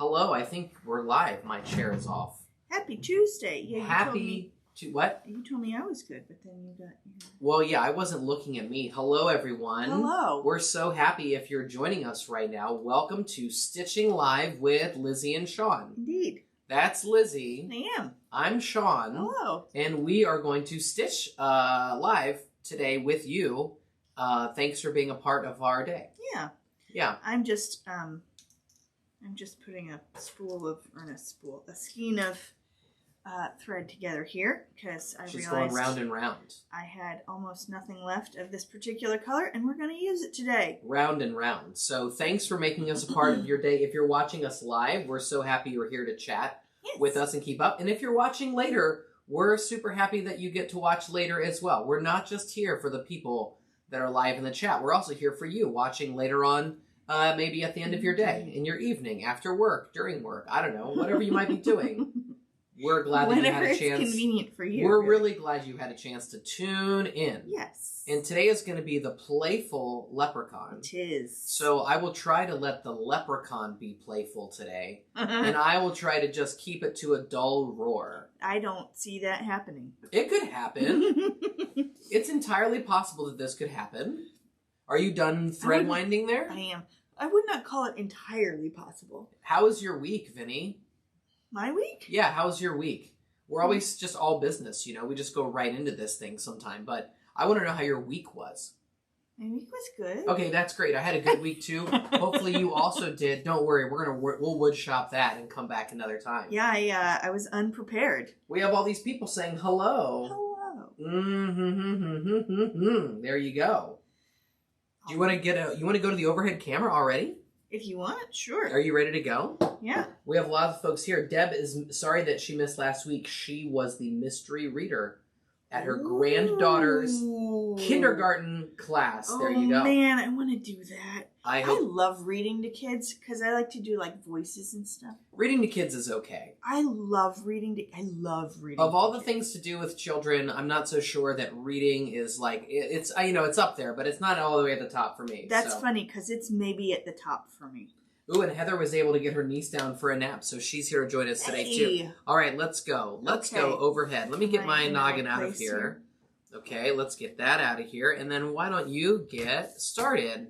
Hello, I think we're live. My chair is off. Happy Tuesday. Yeah, What? You told me I was good, but then you got... Well, yeah, I wasn't looking at me. Hello, everyone. Hello. We're so happy if you're joining us right now. Welcome to Stitching Live with Lizzie and Sean. Indeed. That's Lizzie. I am. I'm Sean. Hello. And we are going to stitch live today with you. Thanks for being a part of our day. Yeah. Yeah. I'm just putting a skein of thread together here because I She's realized going round and round. I had almost nothing left of this particular color, and we're going to use it today. Round and round. So thanks for making us a part of your day. If you're watching us live, we're so happy you're here to chat with us and keep up. And if you're watching later, we're super happy that you get to watch later as well. We're not just here for the people that are live in the chat. We're also here for you watching later on, maybe at the end of your day, in your evening, after work, during work. I don't know, whatever you might be doing. We're glad that you had a chance. Whenever it's convenient for you. We're really glad you had a chance to tune in. Yes. And today is going to be the Playful Leprechaun. It is. So I will try to let the Leprechaun be playful today. And I will try to just keep it to a dull roar. I don't see that happening. It could happen. It's entirely possible that this could happen. Are you done thread winding there? I am. I would not call it entirely possible. How was your week, Vinny? My week? Yeah, how's your week? We're always just all business, you know. We just go right into this thing sometime. But I want to know how your week was. My week was good. Okay, that's great. I had a good week too. Hopefully you also did. Don't worry, we'll wood shop that and come back another time. Yeah, I was unprepared. We have all these people saying hello. Hello. There you go. Do you want to go to the overhead camera already? If you want, sure. Are you ready to go? Yeah. We have a lot of folks here. Deb is sorry that she missed last week. She was the mystery reader at her granddaughter's kindergarten class. There you go. Oh man, I want to do that. I love reading to kids because I like to do like voices and stuff. Reading to kids is okay. I love reading. Of all the things to do with children, I'm not so sure that reading is like it's it's up there, but it's not all the way at the top for me. That's funny because it's maybe at the top for me. Ooh, and Heather was able to get her niece down for a nap, so she's here to join us today too. All right, let's go. Let's go overhead. Let me get my noggin out of here. Okay, let's get that out of here, and then why don't you get started?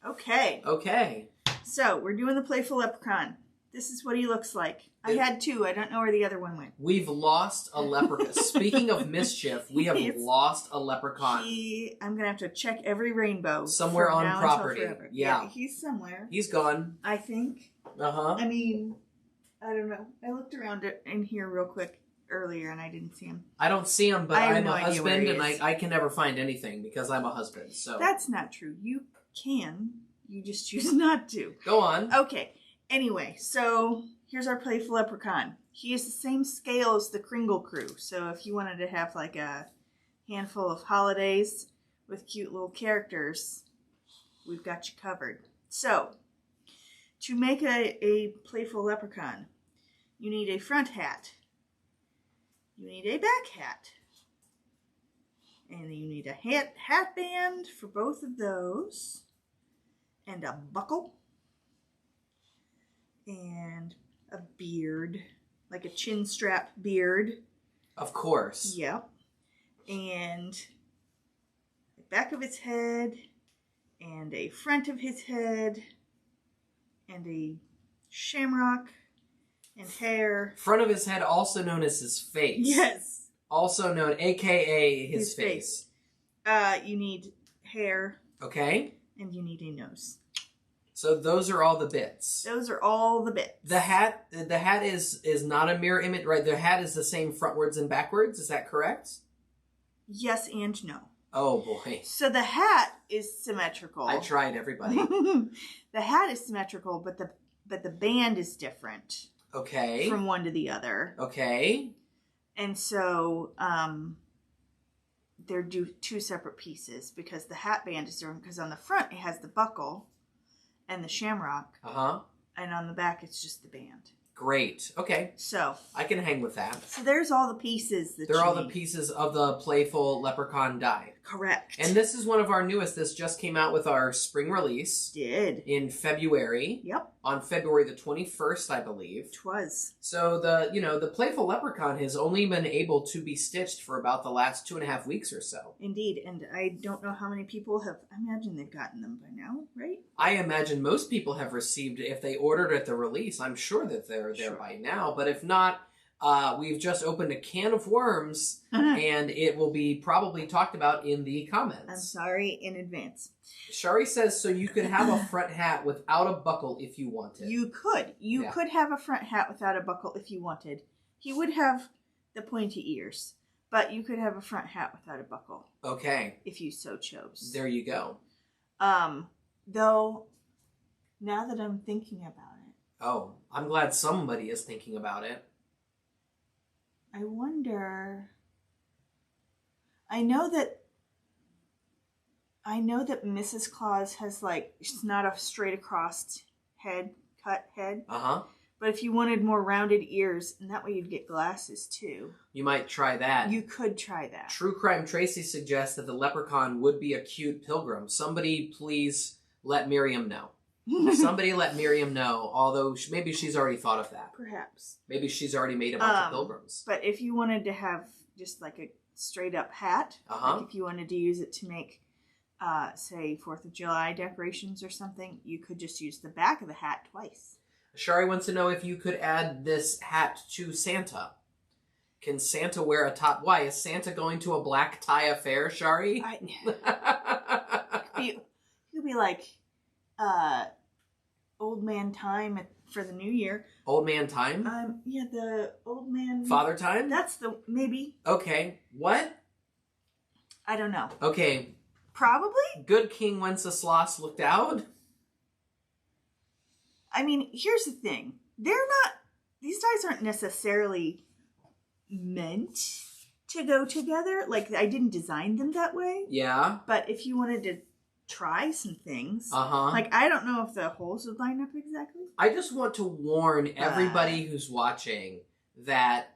Okay. Okay. So we're doing the Playful Leprechaun. This is what he looks like. I had two. I don't know where the other one went. We've lost a leprechaun. Speaking of mischief, we have lost a leprechaun. I'm going to have to check every rainbow. Somewhere on property. Yeah. He's somewhere. He's gone. I think. Uh-huh. I mean, I don't know. I looked around in here real quick earlier and I didn't see him. I don't see him, but I'm a husband and I can never find anything because I'm a husband. So that's not true. You can. You just choose not to. Go on. Okay. Anyway, so here's our Playful Leprechaun. He is the same scale as the Kringle Crew. So if you wanted to have like a handful of holidays with cute little characters, we've got you covered. So to make a Playful Leprechaun, you need a front hat. You need a back hat. And you need a hat band for both of those. And a buckle. And a beard. Like a chin strap beard. Of course. Yep. And the back of his head. And a front of his head. And a shamrock. And hair. Front of his head, also known as his face. Yes. Also known, a.k.a. his face. You need hair. Okay. And you need a nose. So those are all the bits. Those are all the bits. The hat is not a mirror image, right? The hat is the same frontwards and backwards. Is that correct? Yes and no. Oh boy. So the hat is symmetrical. I tried, everybody. The hat is symmetrical, but the band is different. Okay. From one to the other. Okay. And so they're two separate pieces because the hat band is different because on the front it has the buckle and the shamrock. Uh-huh. And on the back it's just the band. Great. Okay. So I can hang with that. So there's all the pieces that they're all the pieces of the Playful Leprechaun die. Correct. And this is one of our newest. This just came out with our spring release. Did. In February. Yep. On February the 21st, I believe. 'Twas. So the Playful Leprechaun has only been able to be stitched for about the last 2.5 weeks or so. Indeed. And I don't know how many people have, I imagine they've gotten them by now, right? I imagine most people have received, if they ordered at the release, I'm sure that they're there by now. But if not, we've just opened a can of worms, and it will be probably talked about in the comments. I'm sorry in advance. Shari says, so you could have a front hat without a buckle if you wanted. You could. You could have a front hat without a buckle if you wanted. He would have the pointy ears, but you could have a front hat without a buckle. Okay. If you so chose. There you go. Though, now that I'm thinking about it. Oh, I'm glad somebody is thinking about it. I wonder. I know that Mrs. Claus has, like, it's not a straight across cut head. Uh-huh. But if you wanted more rounded ears, and that way you'd get glasses too. You might try that. You could try that. True Crime Tracy suggests that the leprechaun would be a cute pilgrim. Somebody please let Miriam know. Somebody let Miriam know, although maybe she's already thought of that. Perhaps. Maybe she's already made a bunch of pilgrims. But if you wanted to have just like a straight up hat, like if you wanted to use it to make, say, 4th of July decorations or something, you could just use the back of the hat twice. Shari wants to know if you could add this hat to Santa. Can Santa wear a top? Why? Is Santa going to a black tie affair, Shari? You could be like, Old Man Time for the New Year. Old Man Time? Yeah, the Old Man... Father Time? That's the... maybe. Okay. What? I don't know. Okay. Probably? Good King Wenceslas looked out. I mean, here's the thing. They're not... These dies aren't necessarily meant to go together. Like, I didn't design them that way. Yeah. But if you wanted to try some things. Like, I don't know if the holes would line up exactly. I just want to warn everybody who's watching that,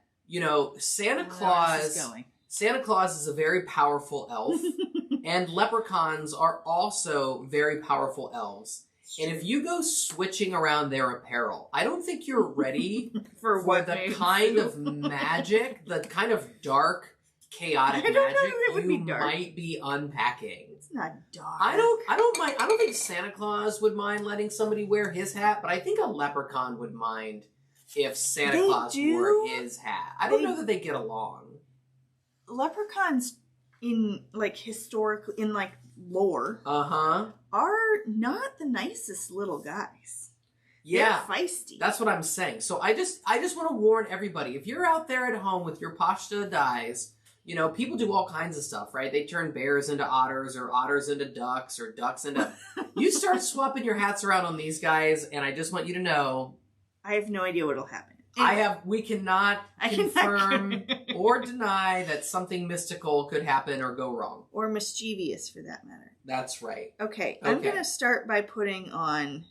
Santa Claus is a very powerful elf, and leprechauns are also very powerful elves. And if you go switching around their apparel, I don't think you're ready for the kind of magic, the kind of dark, chaotic magic you might be unpacking. It's not dark. I don't mind. I don't think Santa Claus would mind letting somebody wear his hat, but I think a leprechaun would mind if Santa Claus wore his hat. I don't know that they get along. Leprechauns in historical lore are not the nicest little guys. Yeah, they're feisty. That's what I'm saying. So I just want to warn everybody: if you're out there at home with your pasta dies. People do all kinds of stuff, right? They turn bears into otters or otters into ducks or ducks into... You start swapping your hats around on these guys, and I just want you to know... I have no idea what'll happen. We cannot confirm or deny that something mystical could happen or go wrong. Or mischievous, for that matter. That's right. Okay. I'm going to start by putting on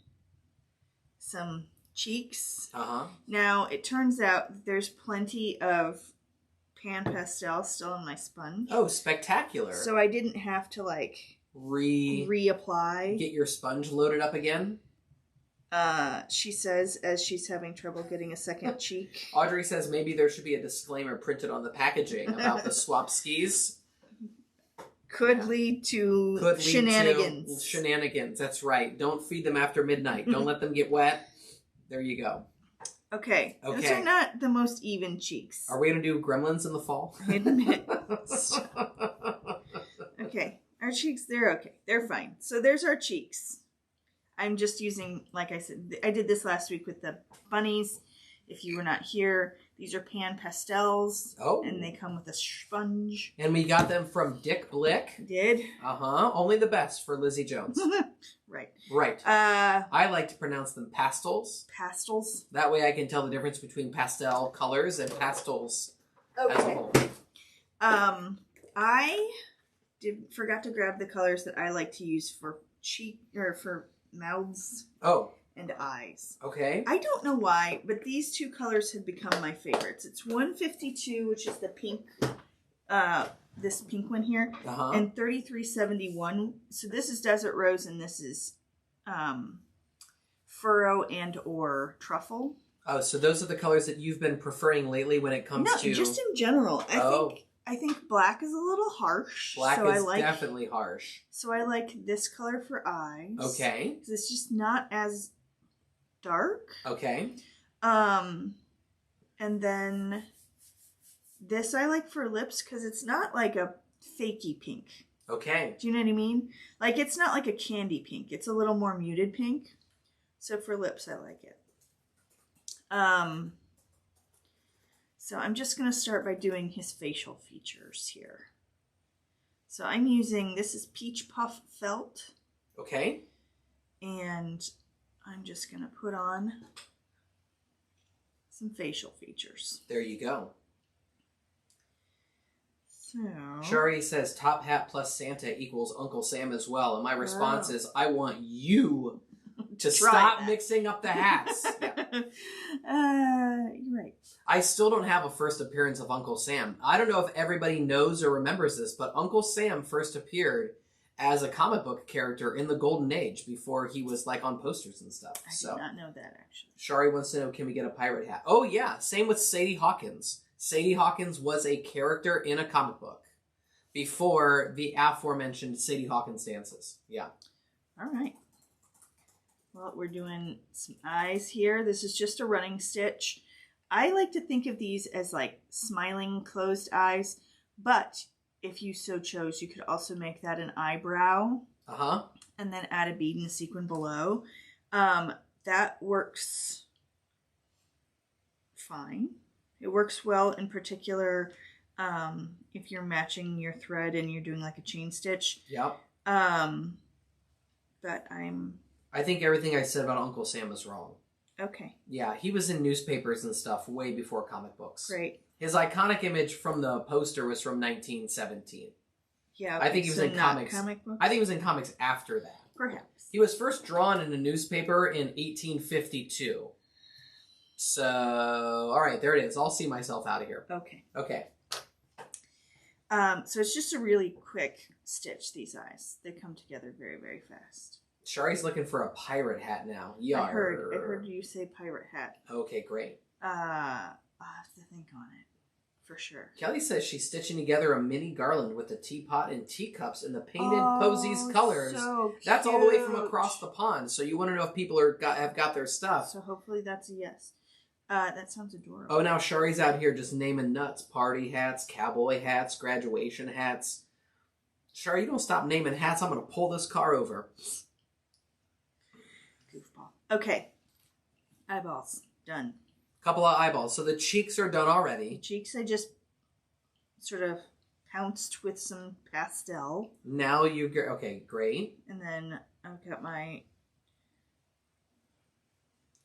some cheeks. Now, it turns out that there's plenty of pan pastel still on my sponge. Oh, spectacular. So I didn't have to reapply. Get your sponge loaded up again? She says as she's having trouble getting a second cheek. Audrey says maybe there should be a disclaimer printed on the packaging about the swap skis. Could lead to shenanigans. Shenanigans, that's right. Don't feed them after midnight. Don't let them get wet. There you go. Okay. Those are not the most even cheeks. Are we going to do Gremlins in the fall? I admit. Okay. Our cheeks, they're okay. They're fine. So there's our cheeks. I'm just using, like I said, I did this last week with the bunnies. If you were not here, these are pan pastels. Oh. And they come with a sponge. And we got them from Dick Blick. Did. Only the best for Lizzie Jones. Right. Right. I like to pronounce them pastels. Pastels. That way I can tell the difference between pastel colors and pastels as a whole. I forgot to grab the colors that I like to use for for mouths. Oh. And eyes. Okay. I don't know why, but these two colors have become my favorites. It's 152, which is the pink this pink one here, Uh-huh. and 3371. So this is Desert Rose, and this is Furrow and or Truffle. Oh, so those are the colors that you've been preferring lately when it comes to... just in general. I think black is a little harsh. Black is definitely harsh. So I like this color for eyes. Okay. Because it's just not as dark. Okay. And then this I like for lips because it's not like a fakey pink. Okay. Do you know what I mean? Like, it's not like a candy pink. It's a little more muted pink. So for lips, I like it. So I'm just going to start by doing his facial features here. So I'm using, this is Peach Puff Felt. Okay. And I'm just going to put on some facial features. There you go. So... Shari says Top Hat plus Santa equals Uncle Sam as well. And my response is, I want you to stop mixing up the hats. You're right. I still don't have a first appearance of Uncle Sam. I don't know if everybody knows or remembers this, but Uncle Sam first appeared as a comic book character in the Golden Age before he was like on posters and stuff. I did not know that, actually. Shari wants to know, can we get a pirate hat? Oh yeah, same with Sadie Hawkins. Sadie Hawkins was a character in a comic book before the aforementioned Sadie Hawkins dances. Yeah. All right. Well, we're doing some eyes here. This is just a running stitch. I like to think of these as like smiling closed eyes, but if you so chose, you could also make that an eyebrow. Uh-huh. And then add a bead and a sequin below. That works fine. It works well in particular if you're matching your thread and you're doing like a chain stitch. Yep. But I think everything I said about Uncle Sam is wrong. Okay. Yeah, he was in newspapers and stuff way before comic books. Great. His iconic image from the poster was from 1917. Yeah. I think he was in comics. Comic books? I think he was in comics after that. Perhaps. He was first drawn in a newspaper in 1852. So, all right, there it is. I'll see myself out of here. Okay. Okay. So it's just a really quick stitch, these eyes. They come together very, very fast. Shari's looking for a pirate hat now. Yar. I heard you say pirate hat. Okay, great. I'll have to think on it. For sure. Kelly says she's stitching together a mini garland with the teapot and teacups in the painted posies colors. So cute. That's all the way from across the pond. So you want to know if people have got their stuff. So hopefully that's a yes. That sounds adorable. Oh, now Shari's out here just naming nuts. Party hats, cowboy hats, graduation hats. Shari, you don't stop naming hats, I'm going to pull this car over. Goofball. Okay. Eyeballs. Done. Couple of eyeballs. So the cheeks are done already. The cheeks I just sort of pounced with some pastel. Now you get... Okay, great. And then I've got my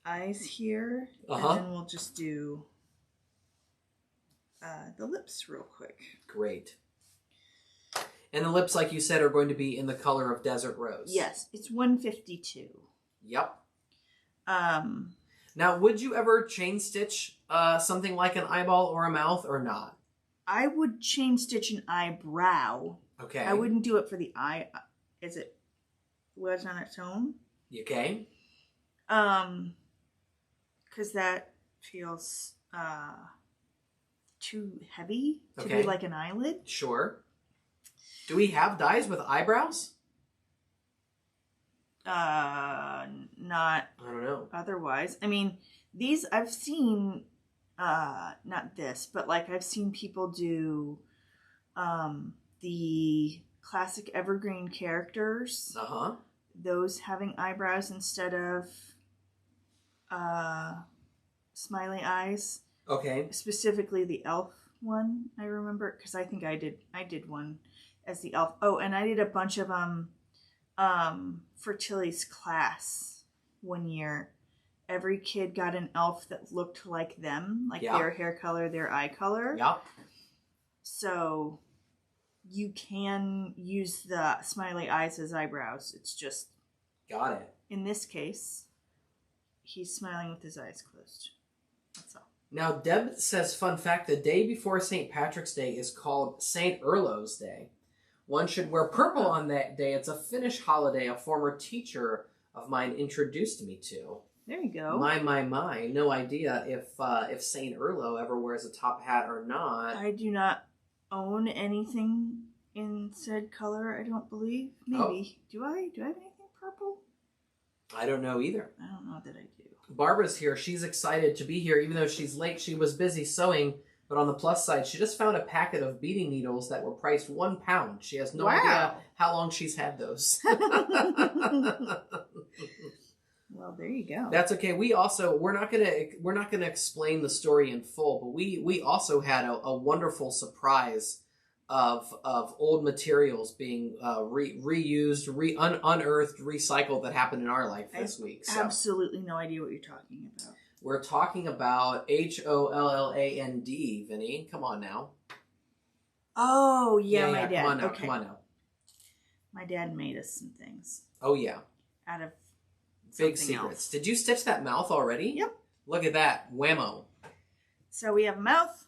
eyes here. Uh-huh. And then we'll just do the lips real quick. Great. And the lips, like you said, are going to be in the color of Desert Rose. Yes, it's 152. Yep. Now, would you ever chain stitch something like an eyeball or a mouth or not? I would chain stitch an eyebrow. Okay. I wouldn't do it for the eye. Is it was on its own? Okay. Because that feels too heavy to be like an eyelid. Sure. Do we have dies with eyebrows? Not I don't know. otherwise. I mean, these I've seen, not this, but like I've seen people do the classic evergreen characters. Uh-huh. Those having eyebrows instead of smiley eyes. Okay. Specifically the elf one, I remember, because I think I did one as the elf. Oh, and I did a bunch of for Tilly's class one year. Every kid got an elf that looked like them, like their hair color, their eye color. Yeah. So you can use the smiley eyes as eyebrows. It's just... Got it. In this case, he's smiling with his eyes closed. That's all. Now, Deb says, fun fact, the day before St. Patrick's Day is called St. Erlo's Day. One should wear purple on that day. It's a Finnish holiday a former teacher of mine introduced me to. There you go. My. No idea if St. Erlo ever wears a top hat or not. I do not own anything in said color, I don't believe. Maybe. Oh. Do I? Do I have anything purple? I don't know either. I don't know that I do. Barbara's here. She's excited to be here, even though she's late. She was busy sewing, but on the plus side, she just found a packet of beading needles that were priced £1. She has no idea how long she's had those. Well, there you go. That's okay. We also we're not gonna explain the story in full, but we also had a wonderful surprise of old materials being reused, unearthed, recycled that happened in our life this week. So. Absolutely no idea what you're talking about. We're talking about HOLLAND, Vinny. Come on now. Oh, yeah, my dad. Come on now. My dad made us some things. Oh, yeah. Out of big secrets. Else. Did you stitch that mouth already? Yep. Look at that. Whammo. So we have a mouth.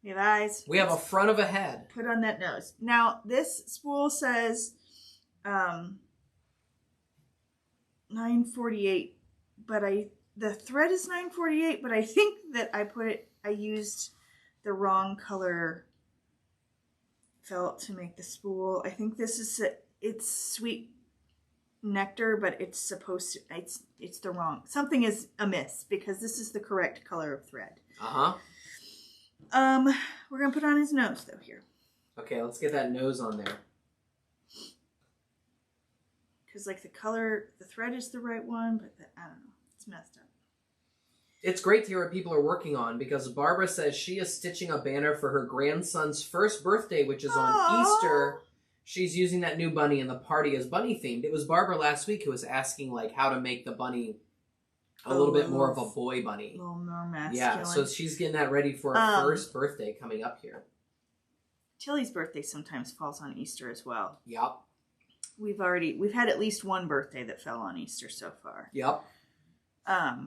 We have eyes. We have a front of a head. Put on that nose. Now, this spool says 948, but the thread is 948, but I think that I used the wrong color felt to make the spool. I think this is it's sweet nectar, but it's supposed to, it's the wrong, something is amiss because this is the correct color of thread. Uh-huh. We're gonna put on his nose though here. Okay, let's get that nose on there. Because like the thread is the right one, but I don't know, it's messed up. It's great to hear what people are working on because Barbara says she is stitching a banner for her grandson's first birthday, which is on Easter. She's using that new bunny and the party is bunny themed. It was Barbara last week who was asking like how to make the bunny a little bit more of a boy bunny. A little more masculine. Yeah, so she's getting that ready for her first birthday coming up here. Tilly's birthday sometimes falls on Easter as well. Yep. We've had at least one birthday that fell on Easter so far. Yep.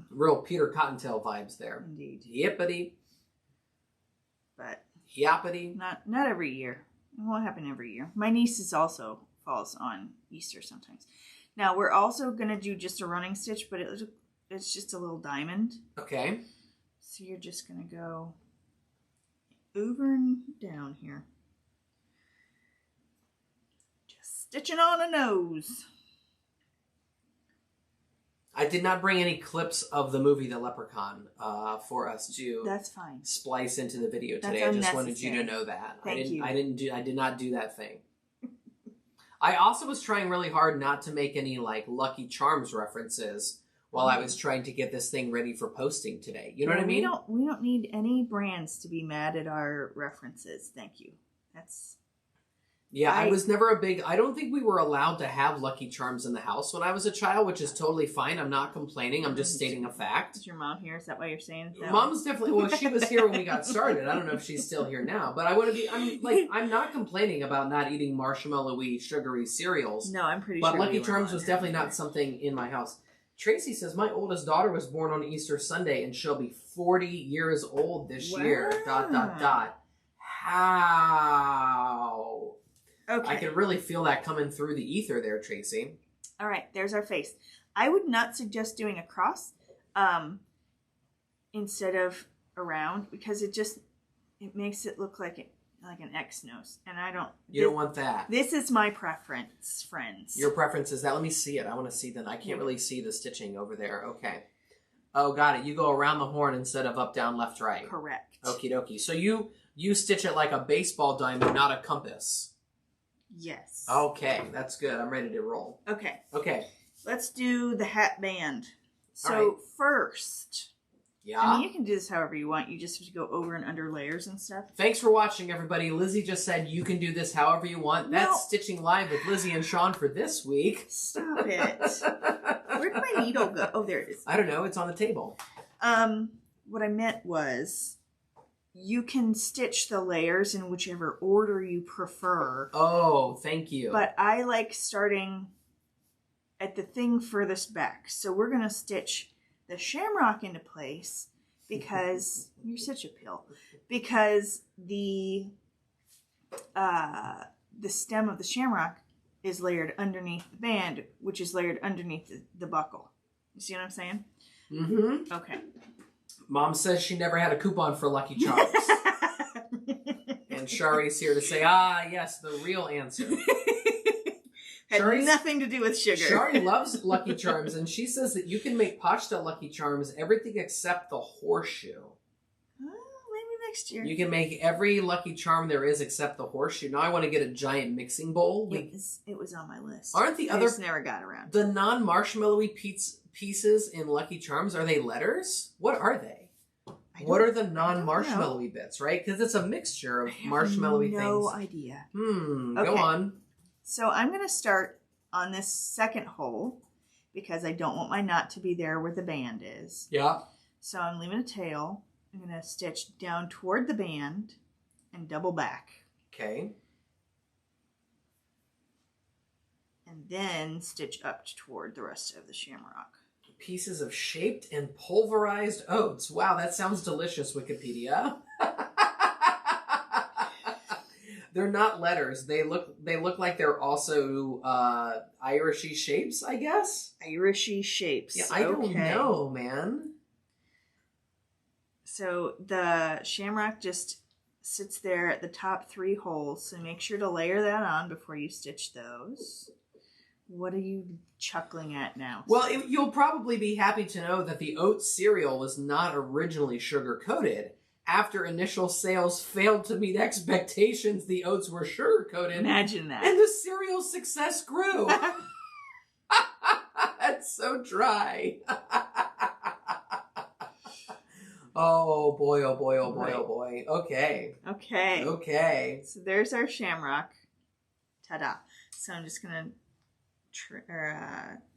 Real Peter Cottontail vibes there. Indeed. Yippity. But yappity. Not every year. It won't happen every year. My niece's also falls on Easter sometimes. Now we're also gonna do just a running stitch, but it's just a little diamond. Okay. So you're just gonna go over and down here. Just stitching on a nose. I did not bring any clips of the movie The Leprechaun for us to That's fine. Splice into the video today. I just wanted you to know that. Thank you. I did not do that thing. I also was trying really hard not to make any like Lucky Charms references while I was trying to get this thing ready for posting today. You know what I mean? We don't need any brands to be mad at our references. Thank you. That's I was never I don't think we were allowed to have Lucky Charms in the house when I was a child, which is totally fine. I'm not complaining. I'm just stating a fact. Is your mom here? Is that why you're saying that? Mom's definitely, well, she was here when we got started. I don't know if she's still here now, but I'm not complaining about not eating marshmallowy, sugary cereals. No, I'm pretty sure. But Lucky we Charms was definitely not something in my house. Tracy says, my oldest daughter was born on Easter Sunday and she'll be 40 years old this year. ... How? Okay. I can really feel that coming through the ether there, Tracy. All right, there's our face. I would not suggest doing a cross instead of around because it makes it look like an X nose, and I don't. You don't want that. This is my preference, friends. Your preference is that. Let me see it. I want to see that. I can't really see the stitching over there. Okay. Oh, got it. You go around the horn instead of up, down, left, right. Correct. Okie dokie. So you stitch it like a baseball diamond, not a compass. Yes. Okay, that's good. I'm ready to roll. Okay. Okay. Let's do the hat band. So first, I mean, you can do this however you want. You just have to go over and under layers and stuff. Thanks for watching, everybody. Lizzie just said you can do this however you want. That's Stitching Live with Lizzie and Sean for this week. Stop it. Where did my needle go? Oh, there it is. I don't know. It's on the table. What I meant was you can stitch the layers in whichever order you prefer. Oh, thank you. But I like starting at the thing furthest back. So we're going to stitch the shamrock into place because you're such a pill. Because the stem of the shamrock is layered underneath the band, which is layered underneath the buckle. You see what I'm saying? Mm-hmm. Okay. Mom says she never had a coupon for Lucky Charms. And Shari's here to say, yes, the real answer. Had nothing to do with sugar. Shari loves Lucky Charms, and she says that you can make pasta Lucky Charms everything except the horseshoe. Maybe next year. You can make every Lucky Charm there is except the horseshoe. Now I want to get a giant mixing bowl. It was on my list. Aren't the other... just never got around. The non-marshmallowy pieces in Lucky Charms, are they letters? What are they? What are the non-marshmallowy bits, right? Because it's a mixture of marshmallowy things. No idea. Okay. Go on. So I'm going to start on this second hole because I don't want my knot to be there where the band is. Yeah. So I'm leaving a tail. I'm going to stitch down toward the band and double back. Okay. And then stitch up toward the rest of the shamrock. Pieces of shaped and pulverized oats. Wow, that sounds delicious, Wikipedia. They're not letters. They look like they're also Irishy shapes, I guess. Irishy shapes. Yeah, I don't know, man. So the shamrock just sits there at the top 3 holes. So make sure to layer that on before you stitch those. What are you chuckling at now? Well, you'll probably be happy to know that the oat cereal was not originally sugar-coated. After initial sales failed to meet expectations, the oats were sugar-coated. Imagine that. And the cereal's success grew. That's so dry. Oh boy, oh boy, oh boy, oh boy. Okay. Okay. So there's our shamrock. Ta-da. So I'm just going to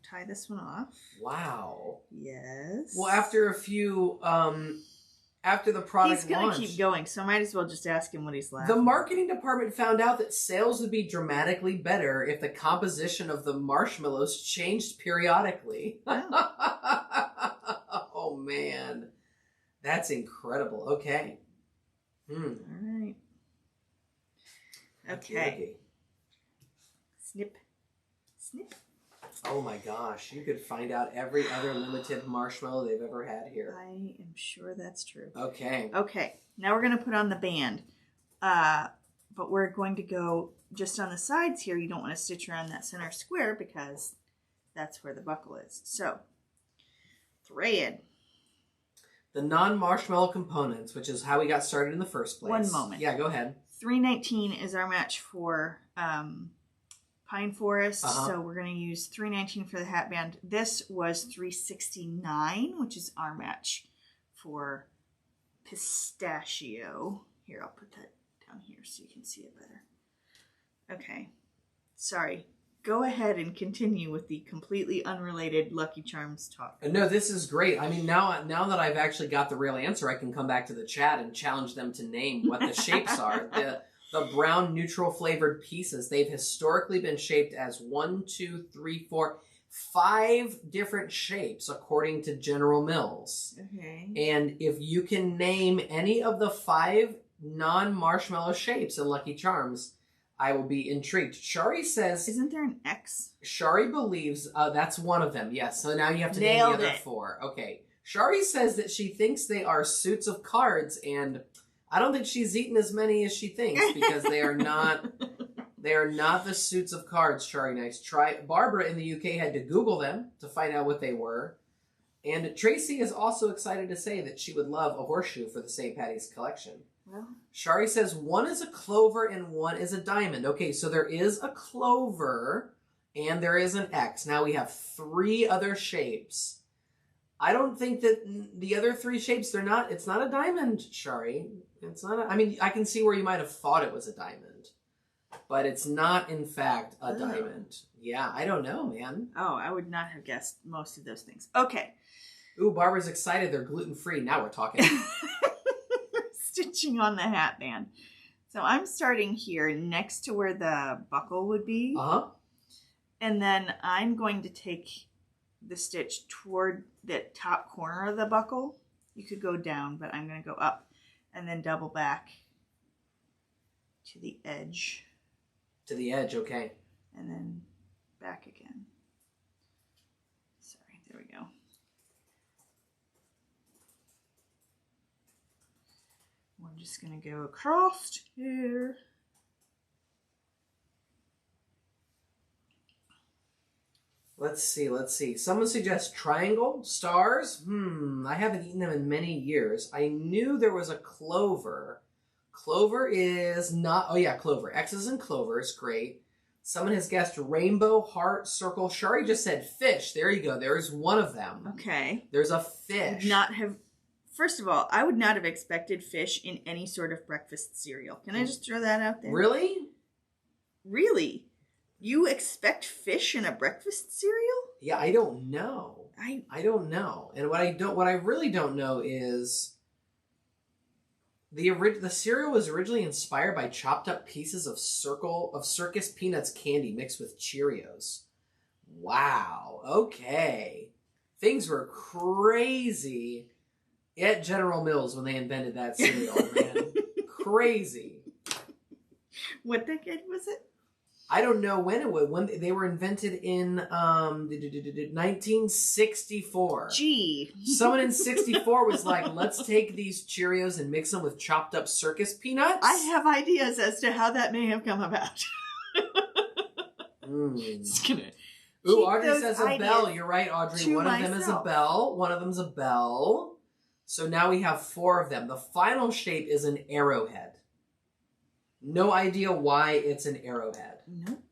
tie this one off. Wow. Yes. Well, after a few... After the product he's going to keep going, so I might as well just ask him what he's laughing. The marketing department found out that sales would be dramatically better if the composition of the marshmallows changed periodically. Oh, man. That's incredible. Okay. All right. Okay. Snip. Snip. Oh my gosh, you could find out every other limited marshmallow they've ever had here. I am sure that's true. Okay. Okay, now we're going to put on the band. But we're going to go just on the sides here. You don't want to stitch around that center square because that's where the buckle is. So, thread. The non-marshmallow components, which is how we got started in the first place. One moment. Yeah, go ahead. 319 is our match for... Pine Forest, so we're going to use 319 for the hat band. This was 369, which is our match for pistachio. Here, I'll put that down here so you can see it better. Okay, sorry. Go ahead and continue with the completely unrelated Lucky Charms talk. No, this is great. I mean, now that I've actually got the real answer, I can come back to the chat and challenge them to name what the shapes are. The brown neutral flavored pieces, they've historically been shaped as 5 different shapes according to General Mills. Okay. And if you can name any of the 5 non-marshmallow shapes in Lucky Charms, I will be intrigued. Shari says... Isn't there an X? Shari believes that's one of them, yes. So now you have to name the other 4. Okay. Shari says that she thinks they are suits of cards, and... I don't think she's eaten as many as she thinks because they are not the suits of cards, Shari Nice. Barbara in the UK had to Google them to find out what they were. And Tracy is also excited to say that she would love a horseshoe for the St. Patty's collection. Well, Shari says 1 is a clover and 1 is a diamond. Okay, so there is a clover and there is an X. Now we have 3 other shapes. I don't think that the other 3 shapes, it's not a diamond, Shari. It's not I mean, I can see where you might have thought it was a diamond. But it's not, in fact, a diamond. Yeah, I don't know, man. Oh, I would not have guessed most of those things. Okay. Ooh, Barbara's excited. They're gluten-free. Now we're talking. Stitching on the hat band. So I'm starting here next to where the buckle would be. Uh-huh. And then I'm going to take the stitch toward the top corner of the buckle You could go down, but I'm going to go up and then double back to the edge. To the edge, okay. And then back again. Sorry, there we go. We're just going to go across here. Let's see. Someone suggests triangle, stars. I haven't eaten them in many years. I knew there was a clover. Clover is not... Oh, yeah, clover. X's and clovers. Great. Someone has guessed rainbow, heart, circle. Shari just said fish. There you go. There's one of them. Okay. There's a fish. Would not have... First of all, I would not have expected fish in any sort of breakfast cereal. Can I just throw that out there? Really? Really? You expect fish in a breakfast cereal? Yeah, I don't know. I don't know. And what I really don't know is the cereal was originally inspired by chopped up pieces of Circus Peanuts candy mixed with Cheerios. Wow. Okay. Things were crazy at General Mills when they invented that cereal, man. Crazy. What decade was it? I don't know when it was. When they were invented in 1964. Gee. Someone in 64 was like, let's take these Cheerios and mix them with chopped up circus peanuts. I have ideas as to how that may have come about. Just gonna Ooh, Audrey says a bell. You're right, Audrey. One of them is a bell. One of them's a bell. So now we have 4 of them. The final shape is an arrowhead. No idea why it's an arrowhead. Nope.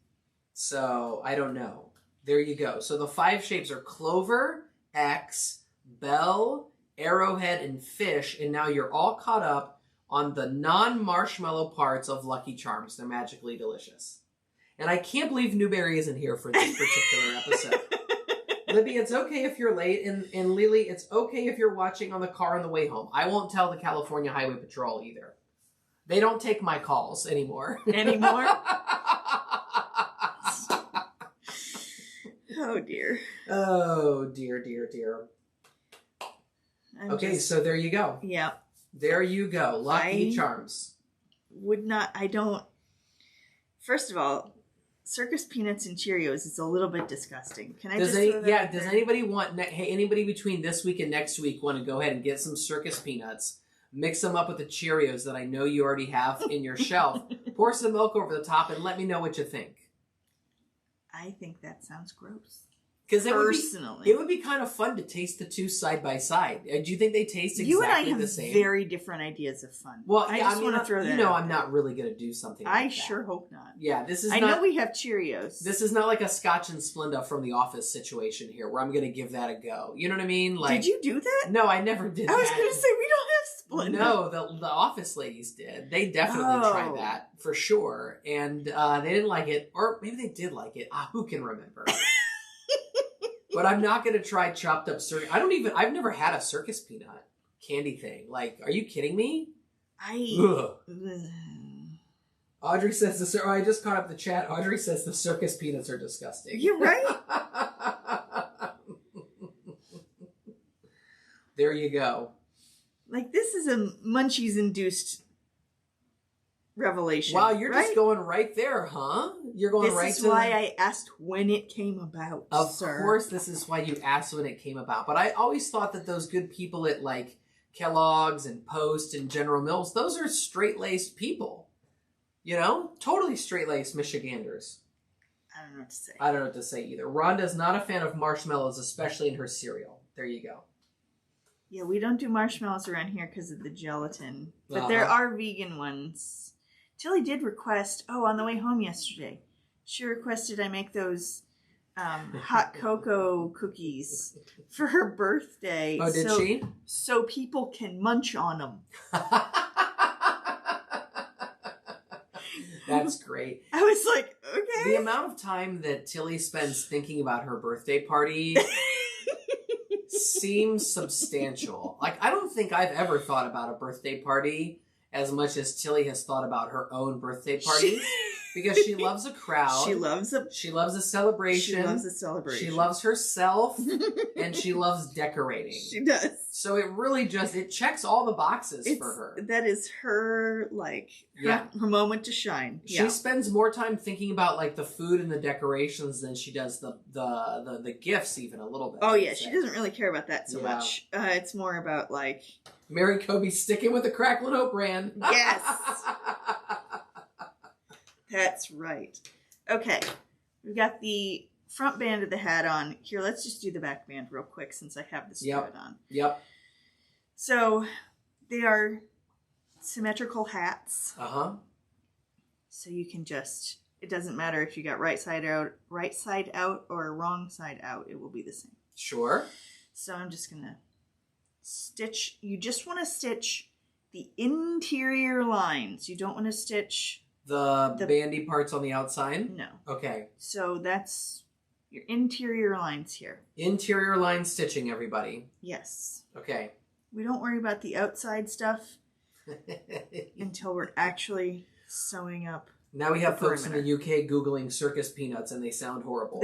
So, I don't know. There you go. So the 5 shapes are clover, X, bell, arrowhead, and fish. And now you're all caught up on the non-marshmallow parts of Lucky Charms. They're magically delicious. And I can't believe Newberry isn't here for this particular episode. Libby, it's okay if you're late. And Lily, it's okay if you're watching on the car on the way home. I won't tell the California Highway Patrol either. They don't take my calls anymore. Anymore? Oh, dear. Oh, dear. Okay, so there you go. Yeah. There you go. Lucky Charms. First of all, Circus Peanuts and Cheerios is a little bit disgusting. Can I does just anybody want... Hey, anybody between this week and next week want to go ahead and get some Circus Peanuts, mix them up with the Cheerios that I know you already have in your shelf, pour some milk over the top, and let me know what you think. I think that sounds gross. Because personally, it would be kind of fun to taste the 2 side by side. Do you think they taste exactly the same? You and I have very different ideas of fun. Well, I just want to throw that. You know, I'm not really going to do something. I sure hope not. Yeah, this is. I know we have Cheerios. This is not like a Scotch and Splenda from The Office situation here, where I'm going to give that a go. You know what I mean? Like, did you do that? No, I never did. I was going to say we don't have Splenda. No, the Office ladies did. They definitely tried that for sure, and they didn't like it, or maybe they did like it. Who can remember? But I'm not going to try chopped up circus. I've never had a circus peanut candy thing. Like, are you kidding me? Audrey says I just caught up the chat. Audrey says the circus peanuts are disgusting. You're right. There you go. Like, this is a Munchies-induced revelation. Wow, you're just going right there, huh? You're going right to... This is why I asked when it came about, sir. Of course, this is why you asked when it came about. But I always thought that those good people at, like, Kellogg's and Post and General Mills, those are straight-laced people. You know? Totally straight-laced Michiganders. I don't know what to say. I don't know what to say either. Rhonda's not a fan of marshmallows, especially in her cereal. There you go. Yeah, we don't do marshmallows around here because of the gelatin. But there are vegan ones. Tilly did request, on the way home yesterday, she requested I make those hot cocoa cookies for her birthday. Oh, did she? So people can munch on them. That's great. I was like, okay. The amount of time that Tilly spends thinking about her birthday party seems substantial. Like, I don't think I've ever thought about a birthday party as much as Tilly has thought about her own birthday party. Because she loves a crowd. She loves a celebration. She loves herself. And she loves decorating. She does. So it really it checks all the boxes for her. That is her, her moment to shine. She spends more time thinking about, like, the food and the decorations than she does the gifts, even a little bit. Oh, yeah. She doesn't really care about that so much. It's more about, like... Mary Kobe sticking with the Cracklin' Oat brand. Yes! That's right. Okay. We've got the front band of the hat on. Here, let's just do the back band real quick since I have the spirit on. Yep. So, they are symmetrical hats. Uh-huh. So you can just, it doesn't matter if you got right side out or wrong side out, it will be the same. Sure. So I'm just going to stitch. You just want to stitch the interior lines. You don't want to stitch the bandy parts on the outside? No. Okay. So that's your interior lines here. Interior line stitching, everybody. Yes. Okay. We don't worry about the outside stuff until we're actually sewing up. Now we have folks in the UK Googling circus peanuts and they sound horrible.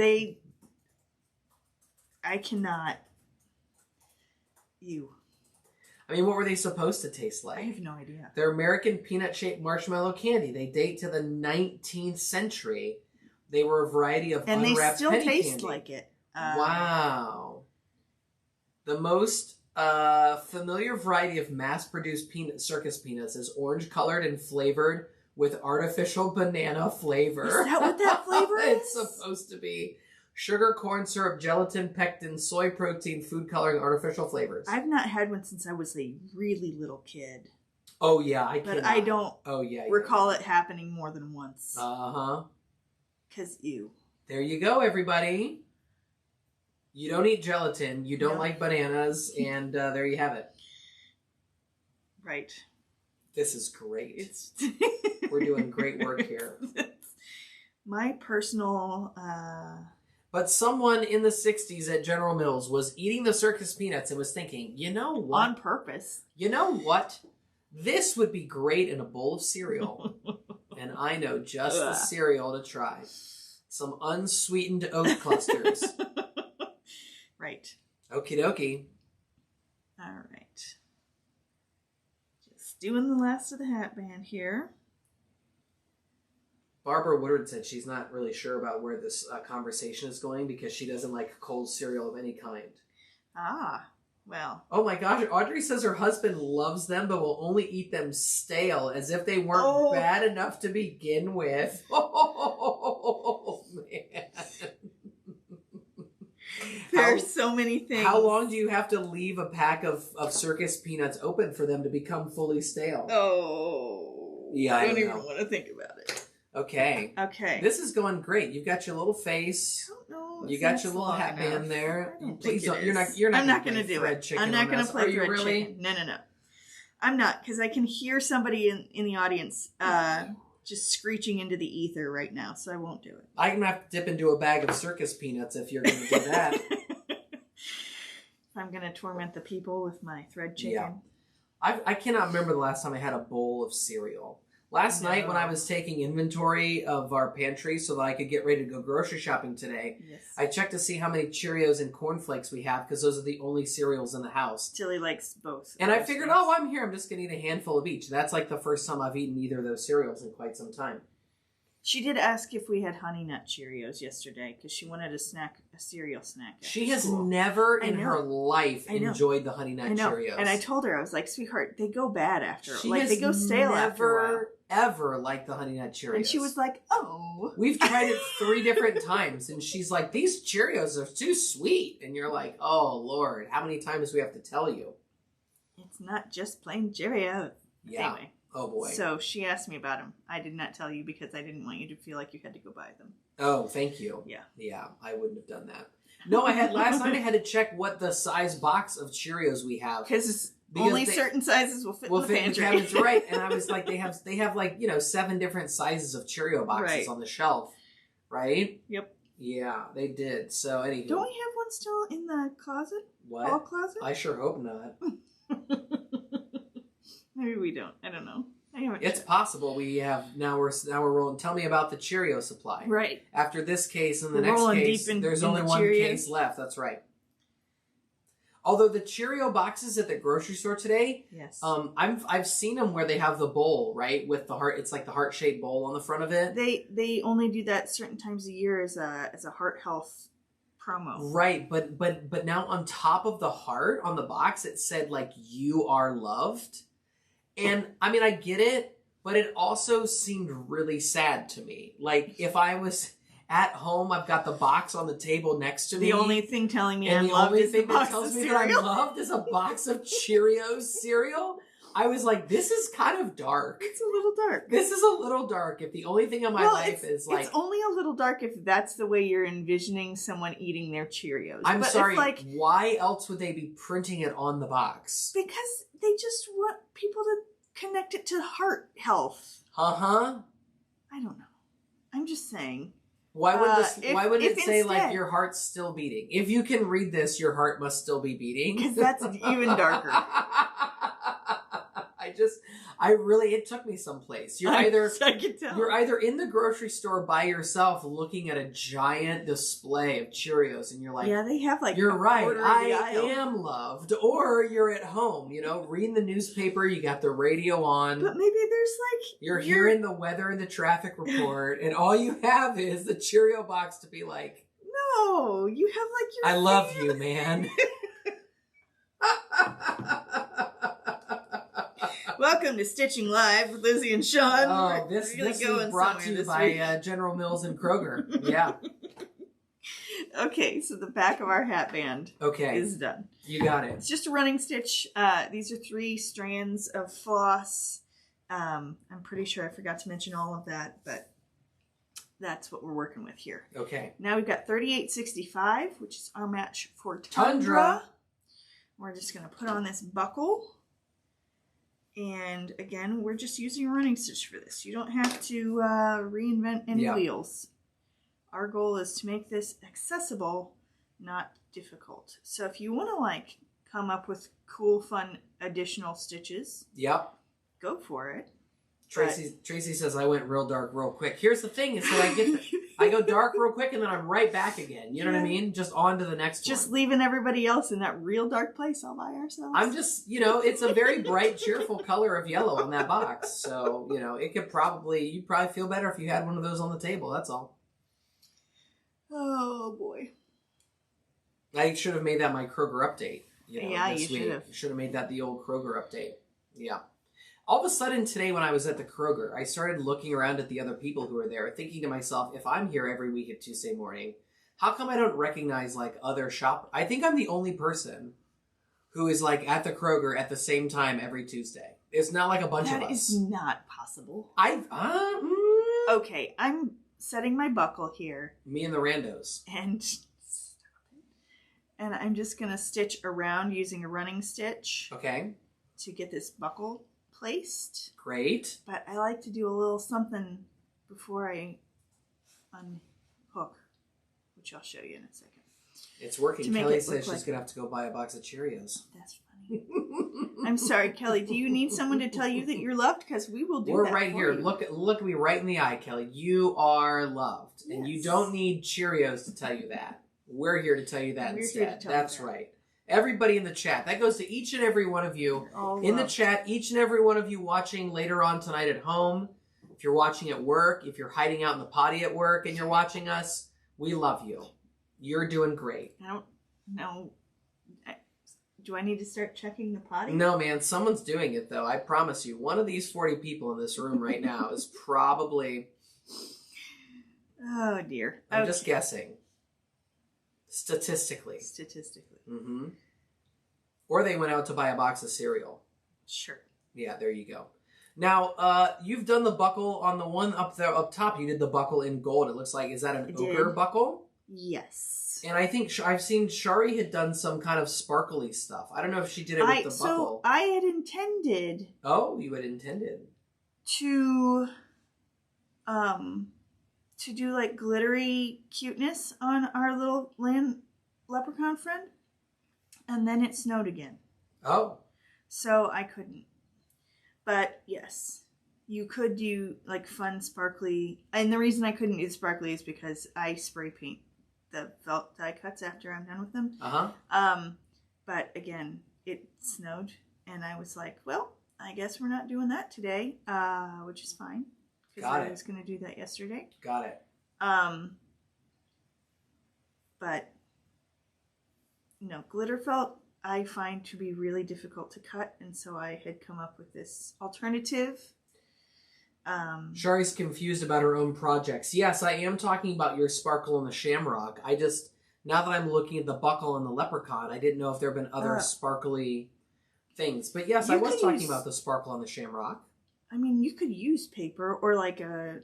I cannot. Ew. I mean, what were they supposed to taste like? I have no idea. They're American peanut-shaped marshmallow candy. They date to the 19th century. They were a variety of and unwrapped they still penny taste candy. like it. Wow. The most familiar variety of mass-produced circus peanuts is orange-colored and flavored with artificial banana flavor. Is that what that flavor is? It's supposed to be. Sugar, corn syrup, gelatin, pectin, soy protein, food coloring, artificial flavors. I've not had one since I was a really little kid. Oh, yeah, I But I don't recall it happening more than once. Uh-huh. Because ew. There you go, everybody. You don't eat gelatin, you don't like bananas, and there you have it. Right. This is great. We're doing great work here. My personal... But someone in the 60s at General Mills was eating the circus peanuts and was thinking, you know what? On purpose. You know what? This would be great in a bowl of cereal. And I know just the cereal to try. Some unsweetened oat clusters. Right. Okie dokie. All right. Just doing the last of the hat band here. Barbara Woodward said she's not really sure about where this conversation is going because she doesn't like cold cereal of any kind. Ah, well. Oh my gosh, Audrey says her husband loves them but will only eat them stale as if they weren't bad enough to begin with. Oh, man. There are so many things. How long do you have to leave a pack of circus peanuts open for them to become fully stale? Oh. Yeah, I don't even want to think about it. Okay. This is going great. You've got your little face. I don't know. You got your little hat band there. Please don't. You're not. I'm not going to do it. I'm not going to play thread really? chicken. No. I'm not, because I can hear somebody in the audience just screeching into the ether right now, so I won't do it. I'm going to have to dip into a bag of circus peanuts if you're going to do that. I'm going to torment the people with my thread chicken. Yeah. I cannot remember the last time I had a bowl of cereal. Last night when I was taking inventory of our pantry so that I could get ready to go grocery shopping today, I checked to see how many Cheerios and cornflakes we have because those are the only cereals in the house. Tilly likes both. And I figured, I'm here. I'm just going to eat a handful of each. That's like the first time I've eaten either of those cereals in quite some time. She did ask if we had Honey Nut Cheerios yesterday because she wanted a cereal snack. She has never in her life enjoyed the Honey Nut Cheerios. And I told her, I was like, sweetheart, they go bad after. They go stale after a while. Ever liked the Honey Nut Cheerios. And she was like, oh. We've tried it 3 different times. And she's like, these Cheerios are too sweet. And you're like, oh, Lord, how many times do we have to tell you? It's not just plain Cheerios. Yeah. Anyway. Oh, boy. So she asked me about them. I did not tell you because I didn't want you to feel like you had to go buy them. Oh, thank you. Yeah. Yeah, I wouldn't have done that. No, last night I had to check what the size box of Cheerios we have. Because only certain sizes will fit in the pantry. Cabinets, right. And I was like, they have like, 7 different sizes of Cheerio boxes on the shelf. Right? Yep. Yeah, they did. So anyway. Don't we have one still in the closet? What? Hall closet? I sure hope not. Maybe we don't. I don't know. It's possible we have. Now we're rolling. Tell me about the Cheerio supply. Right. After this case and the next case, there's only one case left. That's right. Although the Cheerio boxes at the grocery store today, yes, I've seen them where they have the bowl, right, with the heart. It's like the heart-shaped bowl on the front of it. They only do that certain times a year as a heart health promo. Right, but now on top of the heart on the box, it said like "You are loved," and I mean I get it, but it also seemed really sad to me. Like if I was at home, I've got the box on the table next to me. The only thing telling me I'm loved is the that box tells of me cereal. that I'm loved is a box of Cheerios cereal. I was like, this is kind of dark. It's a little dark. This is a little dark. If the only thing in my life is like... It's only a little dark if that's the way you're envisioning someone eating their Cheerios. I'm sorry, like, why else would they be printing it on the box? Because they just want people to connect it to heart health. Uh-huh. I don't know. I'm just saying... Why would it say instead, like your heart's still beating? If you can read this, your heart must still be beating. Because that's even darker. It took me someplace. You're either in the grocery store by yourself looking at a giant display of Cheerios and you're like, yeah, they have like, you're right, I aisle. am loved. Or you're at home, reading the newspaper, you got the radio on. But maybe there's like... You're hearing the weather and the traffic report and all you have is the Cheerio box to be like, no, you have like your... I love you, man. Welcome to Stitching Live with Lizzie and Sean. Oh, this is brought to you by General Mills and Kroger. Yeah. Okay, so the back of our hat band is done. You got it. It's just a running stitch. These are 3 strands of floss. I'm pretty sure I forgot to mention all of that, but that's what we're working with here. Okay. Now we've got 3865, which is our match for Tundra. We're just going to put on this buckle. And again, we're just using a running stitch for this. You don't have to reinvent any wheels. Our goal is to make this accessible, not difficult. So if you want to like come up with cool, fun additional stitches, go for it. Tracy says I went real dark real quick. Here's the thing: is that I go dark real quick and then I'm right back again. You know what I mean? Just on to the next one. Just leaving everybody else in that real dark place all by ourselves. I'm just, it's a very bright, cheerful color of yellow on that box. So, you'd probably feel better if you had one of those on the table. That's all. Oh, boy. I should have made that my Kroger update. You should have. You should have made that the old Kroger update. Yeah. All of a sudden today when I was at the Kroger, I started looking around at the other people who were there, thinking to myself, if I'm here every week at Tuesday morning, how come I don't recognize like other shop? I think I'm the only person who is like at the Kroger at the same time every Tuesday. It's not like a bunch of us. That is not possible. Okay, I'm setting my buckle here. Me and the randos. And I'm just going to stitch around using a running stitch. Okay. To get this buckle placed. Great. But I like to do a little something before I unhook, which I'll show you in a second. It's working. Kelly says she's going to have to go buy a box of Cheerios. That's funny. I'm sorry, Kelly. Do you need someone to tell you that you're loved? Because we will do that. We're right here. You. Look me right in the eye, Kelly. You are loved. Yes. And you don't need Cheerios to tell you that. We're here to tell you that instead. That's right. Everybody in the chat. That goes to each and every one of you in the chat. Each and every one of you watching later on tonight at home. If you're watching at work, if you're hiding out in the potty at work and you're watching us, we love you. You're doing great. I don't know. Do I need to start checking the potty? No, man. Someone's doing it, though. I promise you. One of these 40 people in this room right now is probably... Oh, dear. I'm just guessing. Statistically. Mm-hmm. Or they went out to buy a box of cereal. Sure. Yeah, there you go. Now, you've done the buckle on the one up there up top. You did the buckle in gold. It looks like, is that an ochre buckle? Yes. And I think I've seen Shari had done some kind of sparkly stuff. I don't know if she did it with the buckle. So I had intended. Oh, you had intended. To do like glittery cuteness on our little leprechaun friend. And then it snowed again. Oh. So I couldn't. But yes, you could do like fun sparkly. And the reason I couldn't do sparkly is because I spray paint the felt die cuts after I'm done with them. Uh-huh. But again, it snowed, and I was like, well, I guess we're not doing that today, which is fine. Because I was going to do that yesterday. Got it. But, glitter felt I find to be really difficult to cut, and so I had come up with this alternative. Shari's confused about her own projects. Yes, I am talking about your sparkle and the shamrock. Now that I'm looking at the buckle and the leprechaun, I didn't know if there have been other sparkly things. But yes, I was talking about the sparkle and the shamrock. I mean, you could use paper or like a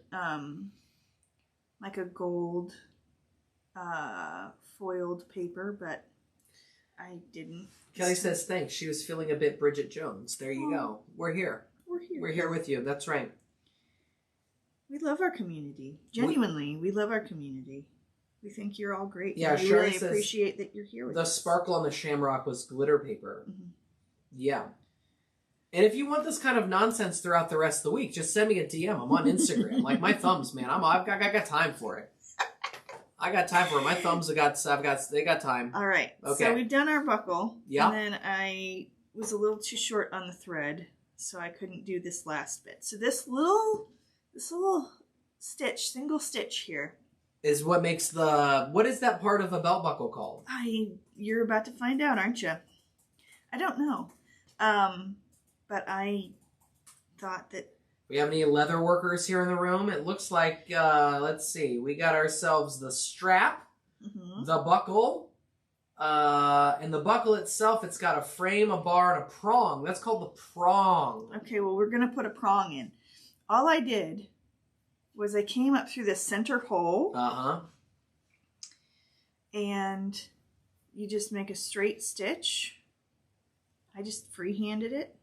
gold foiled paper, but I didn't. Kelly says thanks. She was feeling a bit Bridget Jones. There you go. We're here. We're here with you. That's right. We love our community. Genuinely, we love our community. We think you're all great. Yeah, we really appreciate that you're here with us. The sparkle on the shamrock was glitter paper. Mm-hmm. Yeah. And if you want this kind of nonsense throughout the rest of the week, just send me a DM. I'm on Instagram. Like my thumbs, man. I got time for it. I got time for it. My thumbs they got time. All right. Okay. So we've done our buckle. Yeah. And then I was a little too short on the thread, so I couldn't do this last bit. So this little stitch, single stitch here, is what makes what is that part of a belt buckle called? You're about to find out, aren't you? I don't know. But I thought that... We have any leather workers here in the room? It looks like, let's see, we got ourselves the strap, the buckle, and the buckle itself, it's got a frame, a bar, and a prong. That's called the prong. Okay, well, we're going to put a prong in. All I did was I came up through the center hole. And you just make a straight stitch. I just free-handed it.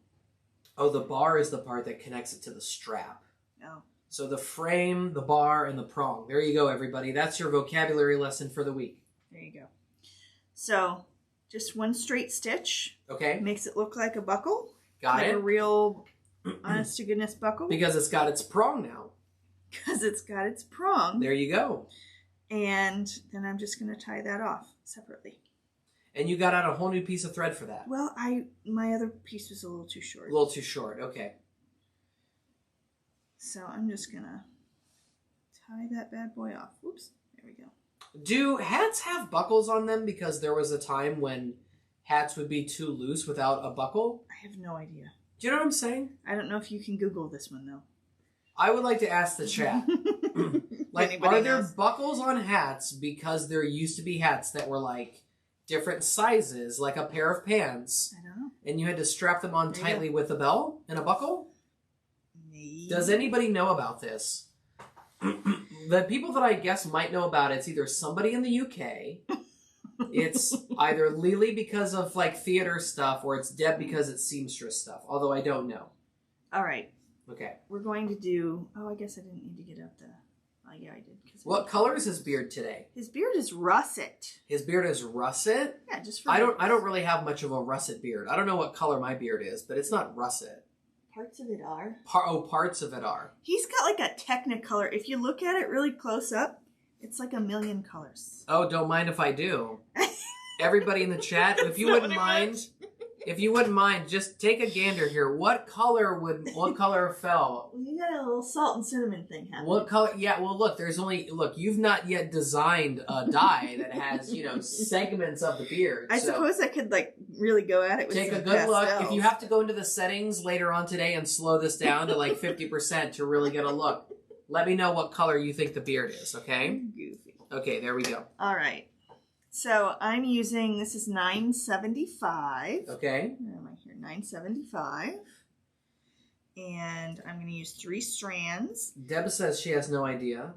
Oh, the bar is the part that connects it to the strap. Oh. So the frame, the bar, and the prong. There you go, everybody. That's your vocabulary lesson for the week. There you go. So, just one straight stitch. Okay. Makes it look like a buckle. Got it. Like a real, honest-to-goodness buckle. Because it's got its prong now. Because it's got its prong. There you go. And then I'm just going to tie that off separately. And you got out a whole new piece of thread for that. Well, my other piece was a little too short. A little too short, okay. So I'm just going to tie that bad boy off. Whoops, there we go. Do hats have buckles on them? Because there was a time when hats would be too loose without a buckle. I have no idea. Do you know what I'm saying? I don't know if you can Google this one, though. I would like to ask the chat. Like, are there buckles on hats because there used to be hats that were like different sizes, like a pair of pants? I don't know. And you had to strap them on tightly with a bell and a buckle? Maybe. Does anybody know about this? The people that I guess might know about it's either somebody in the UK, it's either Lily because of like theater stuff, or it's Deb because it's seamstress stuff, although I don't know. All right. Okay. We're going to do... Oh, I guess I didn't need to get up the... Oh, yeah, I did. What color is his beard today? His beard is russet. His beard is russet? Yeah, just for... I don't really have much of a russet beard. I don't know what color my beard is, but it's not russet. Parts of it are. Parts of it are. He's got like a Technicolor. If you look at it really close up, it's like a million colors. Oh, don't mind if I do. Everybody in the chat, if you wouldn't mind, just take a gander here. What color fell? Well, you got a little salt and cinnamon thing happening. What color? Yeah, well, look, you've not yet designed a dye that has, segments of the beard. I suppose I could, really go at it with take some a good pastels. look. If you have to go into the settings later on today and slow this down to 50% to really get a look, let me know what color you think the beard is, okay? Goofy. Okay, there we go. All right. So I'm using, this is 975. Okay. Where am I here? 975. And I'm going to use 3 strands. Deb says she has no idea.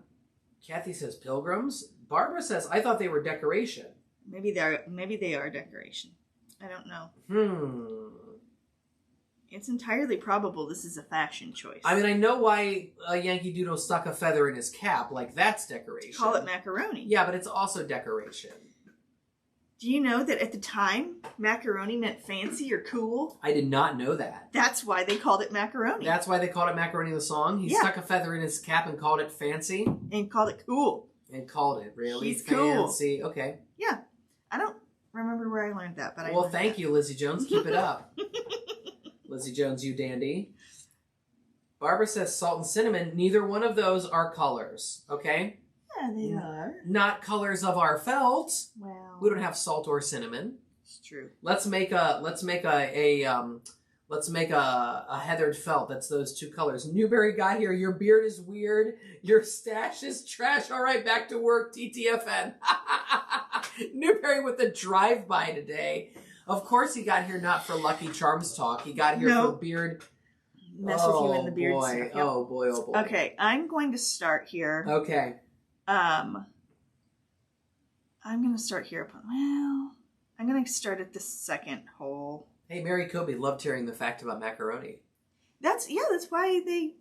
Kathy says pilgrims. Barbara says, I thought they were decoration. Maybe they are decoration. I don't know. It's entirely probable this is a fashion choice. I mean, I know why Yankee Doodle stuck a feather in his cap. That's decoration. Call it macaroni. Yeah, but it's also decoration. Do you know that at the time, macaroni meant fancy or cool? I did not know that. That's why they called it macaroni. That's why they called it macaroni in the song? He stuck a feather in his cap and called it fancy? And called it cool. And called it, really? He's fancy. Cool. Okay. Yeah. I don't remember where I learned that, but Well, thank you, Lizzie Jones. Keep it up. Lizzie Jones, you dandy. Barbara says salt and cinnamon. Neither one of those are colors, okay? Yeah, they are. Not colors of our felt. Well, We don't have salt or cinnamon. it's true. Let's make a heathered felt. That's those two colors. Newberry got here. Your beard is weird. Your stash is trash. All right, back to work. TTFN. Newberry with the drive-by today. Of course, he got here not for Lucky Charms talk. He got here for beard. Mess with you in the beard stuff. Yep. Oh boy! Oh boy! Okay, I'm going to start here. Okay. I'm going to start here. Well, I'm going to start at the second hole. Hey, Mary Kobe loved hearing the fact about macaroni. That's why they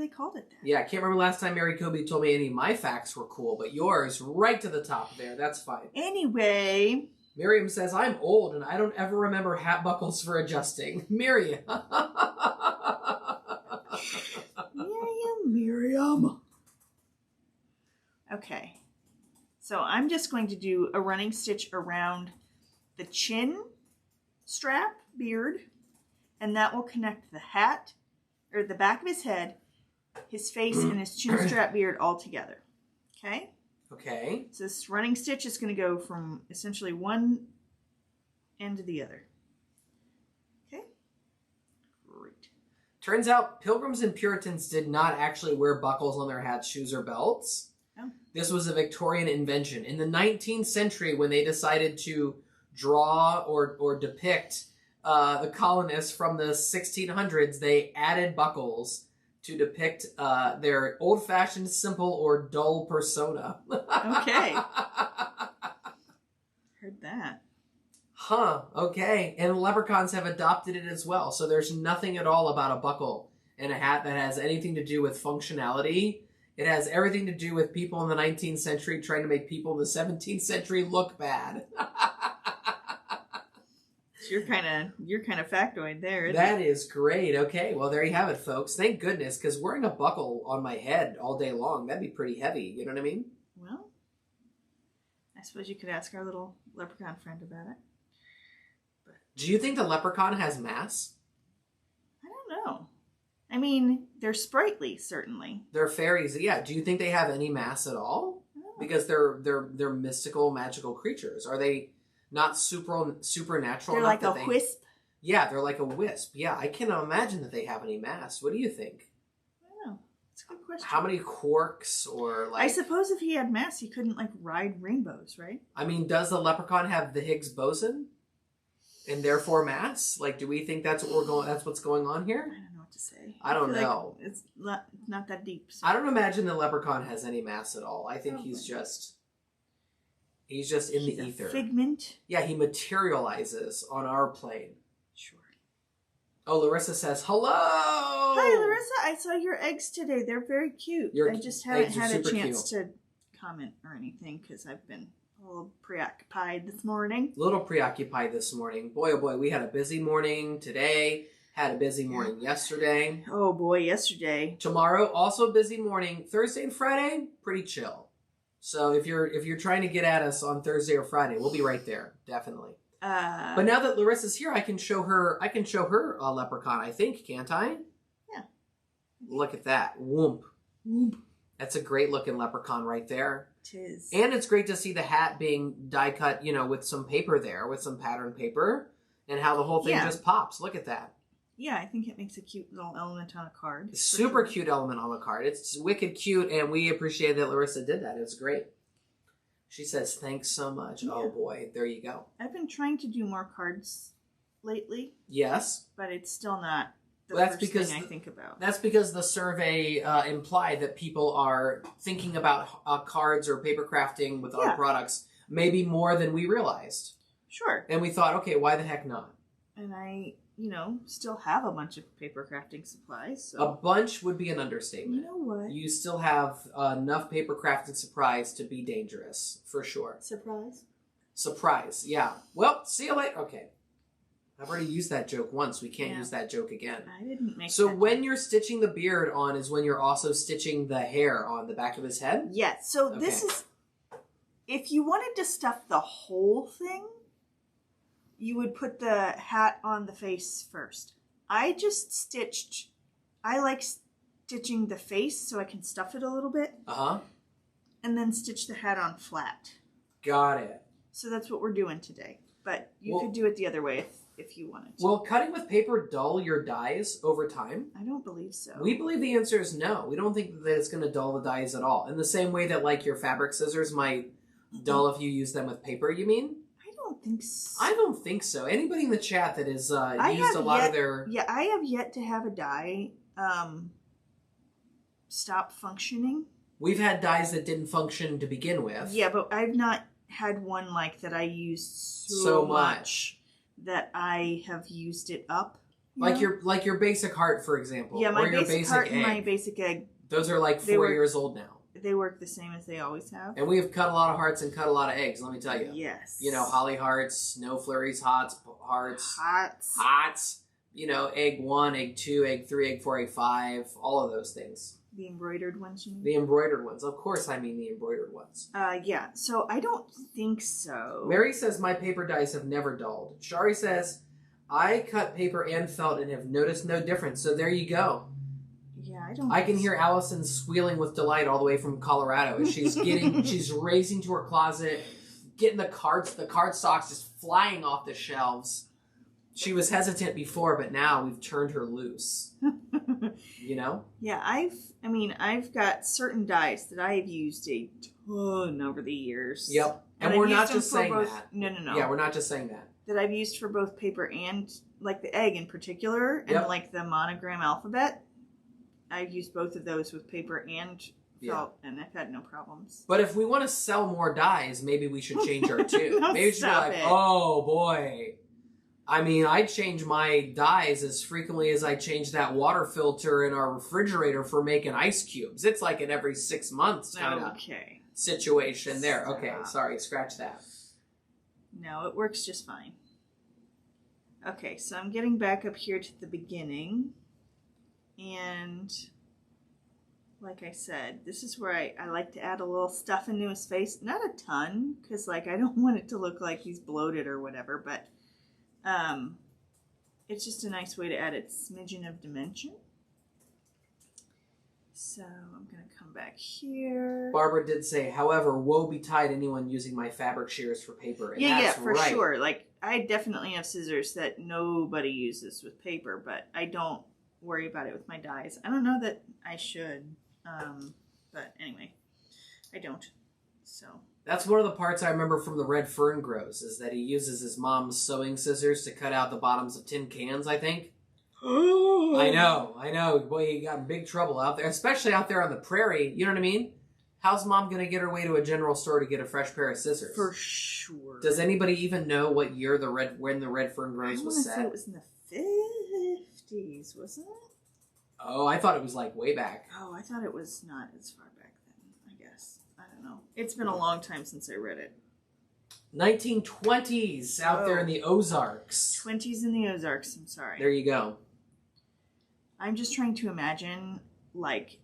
called it that. Yeah, I can't remember last time Mary Kobe told me any of my facts were cool, but yours right to the top there. That's fine. Anyway, Miriam says, I'm old and I don't ever remember hat buckles for adjusting. Miriam. Miriam. Okay. So I'm just going to do a running stitch around the chin strap beard, and that will connect the hat, or the back of his head, his face, and his chin strap beard all together. Okay? Okay. So this running stitch is going to go from essentially one end to the other. Okay? Great. Turns out Pilgrims and Puritans did not actually wear buckles on their hats, shoes, or belts. Oh. This was a Victorian invention. In the 19th century, when they decided to draw or depict the colonists from the 1600s, they added buckles to depict their old-fashioned, simple, or dull persona. Okay. Heard that. Huh, okay. And leprechauns have adopted it as well. So there's nothing at all about a buckle in a hat that has anything to do with functionality. It has everything to do with people in the 19th century trying to make people in the 17th century look bad. You're kind of factoid there, isn't That is great. Okay, well, there you have it, folks. Thank goodness, because wearing a buckle on my head all day long, that'd be pretty heavy. You know what I mean? Well, I suppose you could ask our little leprechaun friend about it. Do you think the leprechaun has mass? I don't know. I mean, they're sprightly, certainly. They're fairies. Yeah. Do you think they have any mass at all? Because they're mystical, magical creatures. Are they not supernatural? They're like a wisp. Yeah, they're like a wisp. Yeah, I cannot imagine that they have any mass. What do you think? I don't know. It's a good question. How many quarks or like? I suppose if he had mass, he couldn't like ride rainbows, right? I mean, does the leprechaun have the Higgs boson, and therefore mass? Like, do we think that's what we're going? That's what's going on here? I don't know what to say. I don't know. Like it's not that deep. So. I don't imagine the leprechaun has any mass at all. I think he's just in the ether. Figment. Yeah, he materializes on our plane. Sure. Oh, Larissa says, hello! Hi, Larissa. I saw your eggs today. They're very cute. I just haven't had a chance to comment or anything because I've been a little preoccupied this morning. A little preoccupied this morning. Boy, oh boy, we had a busy morning today. Had a busy morning yesterday. Oh boy, yesterday. Tomorrow, also a busy morning. Thursday and Friday, pretty chill. So if you're trying to get at us on Thursday or Friday, we'll be right there, definitely. But now that Larissa's here, I can show her a leprechaun, I think, can't I? Yeah. Look at that. Whoomp. Whoomp. That's a great looking leprechaun right there. It is. And it's great to see the hat being die cut, with some paper there, with some pattern paper, and how the whole thing just pops. Look at that. Yeah, I think it makes a cute little element on a card. Super cute element on the card. It's wicked cute, and we appreciate that Larissa did that. It's great. She says, thanks so much. Yeah. Oh, boy. There you go. I've been trying to do more cards lately. Yes. But it's still not the first thing I think about. That's because the survey implied that people are thinking about cards or paper crafting with our products maybe more than we realized. Sure. And we thought, okay, why the heck not? And I... still have a bunch of paper crafting supplies. So. A bunch would be an understatement. You know what? You still have enough paper crafting supplies to be dangerous, for sure. Surprise, yeah. Well, see you later. Okay. I've already used that joke once. We can't use that joke again. I didn't make So when you're stitching the beard on is when you're also stitching the hair on the back of his head? Yes. So this is... If you wanted to stuff the whole thing, you would put the hat on the face first. I like stitching the face so I can stuff it a little bit. Uh-huh. And then stitch the hat on flat. Got it. So that's what we're doing today. But you could do it the other way if you wanted to. Will cutting with paper dull your dyes over time? I don't believe so. We believe the answer is no. We don't think that it's going to dull the dyes at all. In the same way that, like, your fabric scissors might dull if you use them with paper, you mean? I don't think so. I don't think so. Anybody in the chat that has used a lot of their... Yeah, I have yet to have a dye stop functioning. We've had dyes that didn't function to begin with. Yeah, but I've not had one like that I used so much that I have used it up. Like your basic heart, for example. Yeah, my or your basic heart egg. and my basic egg. Those are like 4 years old now. They work the same as they always have. And we have cut a lot of hearts and cut a lot of eggs, let me tell you. Yes. You know, holly hearts, snow flurries, hearts. You know, egg 1, egg 2, egg 3, egg 4, egg 5, all of those things. The embroidered ones, you mean? The embroidered ones. Of course I mean the embroidered ones. Yeah. So I don't think so. Mary says, my paper dyes have never dulled. Shari says, I cut paper and felt and have noticed no difference. So there you go. Yeah, I don't I can hear Allison squealing with delight all the way from Colorado as she's racing to her closet, getting the cardstocks just flying off the shelves. She was hesitant before, but now we've turned her loose. You know? Yeah, I've got certain dyes that I've used a ton over the years. Yep. And we're not just saying that. No. Yeah, we're not just saying that. That I've used for both paper and, like, the egg in particular, and, like, the monogram alphabet. I've used both of those with paper and felt, and I've had no problems. But if we want to sell more dyes, maybe we should change our tune. Maybe we should be like, oh, boy. I mean, I change my dyes as frequently as I change that water filter in our refrigerator for making ice cubes. It's like an every 6 months kind of situation there. Okay, sorry, scratch that. No, it works just fine. Okay, so I'm getting back up here to the beginning. And like I said, this is where I like to add a little stuff into his face. Not a ton, because, like, I don't want it to look like he's bloated or whatever, but it's just a nice way to add a smidgen of dimension. So I'm going to come back here. Barbara did say, however, woe betide anyone using my fabric shears for paper. And yeah, for sure. Like, I definitely have scissors that nobody uses with paper, but I don't worry about it with my dyes. I don't know that I should, but anyway, I don't. So that's one of the parts I remember from the Red Fern Grows, is that he uses his mom's sewing scissors to cut out the bottoms of tin cans, I think. I know. Boy, he got in big trouble out there, especially out there on the prairie. You know what I mean? How's mom going to get her way to a general store to get a fresh pair of scissors? For sure. Does anybody even know what year when the Red Fern Grows was set? I want to say it was in the 50s, wasn't it? Oh, I thought it was like way back. Oh, I thought it was not as far back then, I guess. I don't know. It's been a long time since I read it. 1920s out there in the Ozarks. 20s in the Ozarks, I'm sorry. There you go. I'm just trying to imagine, like,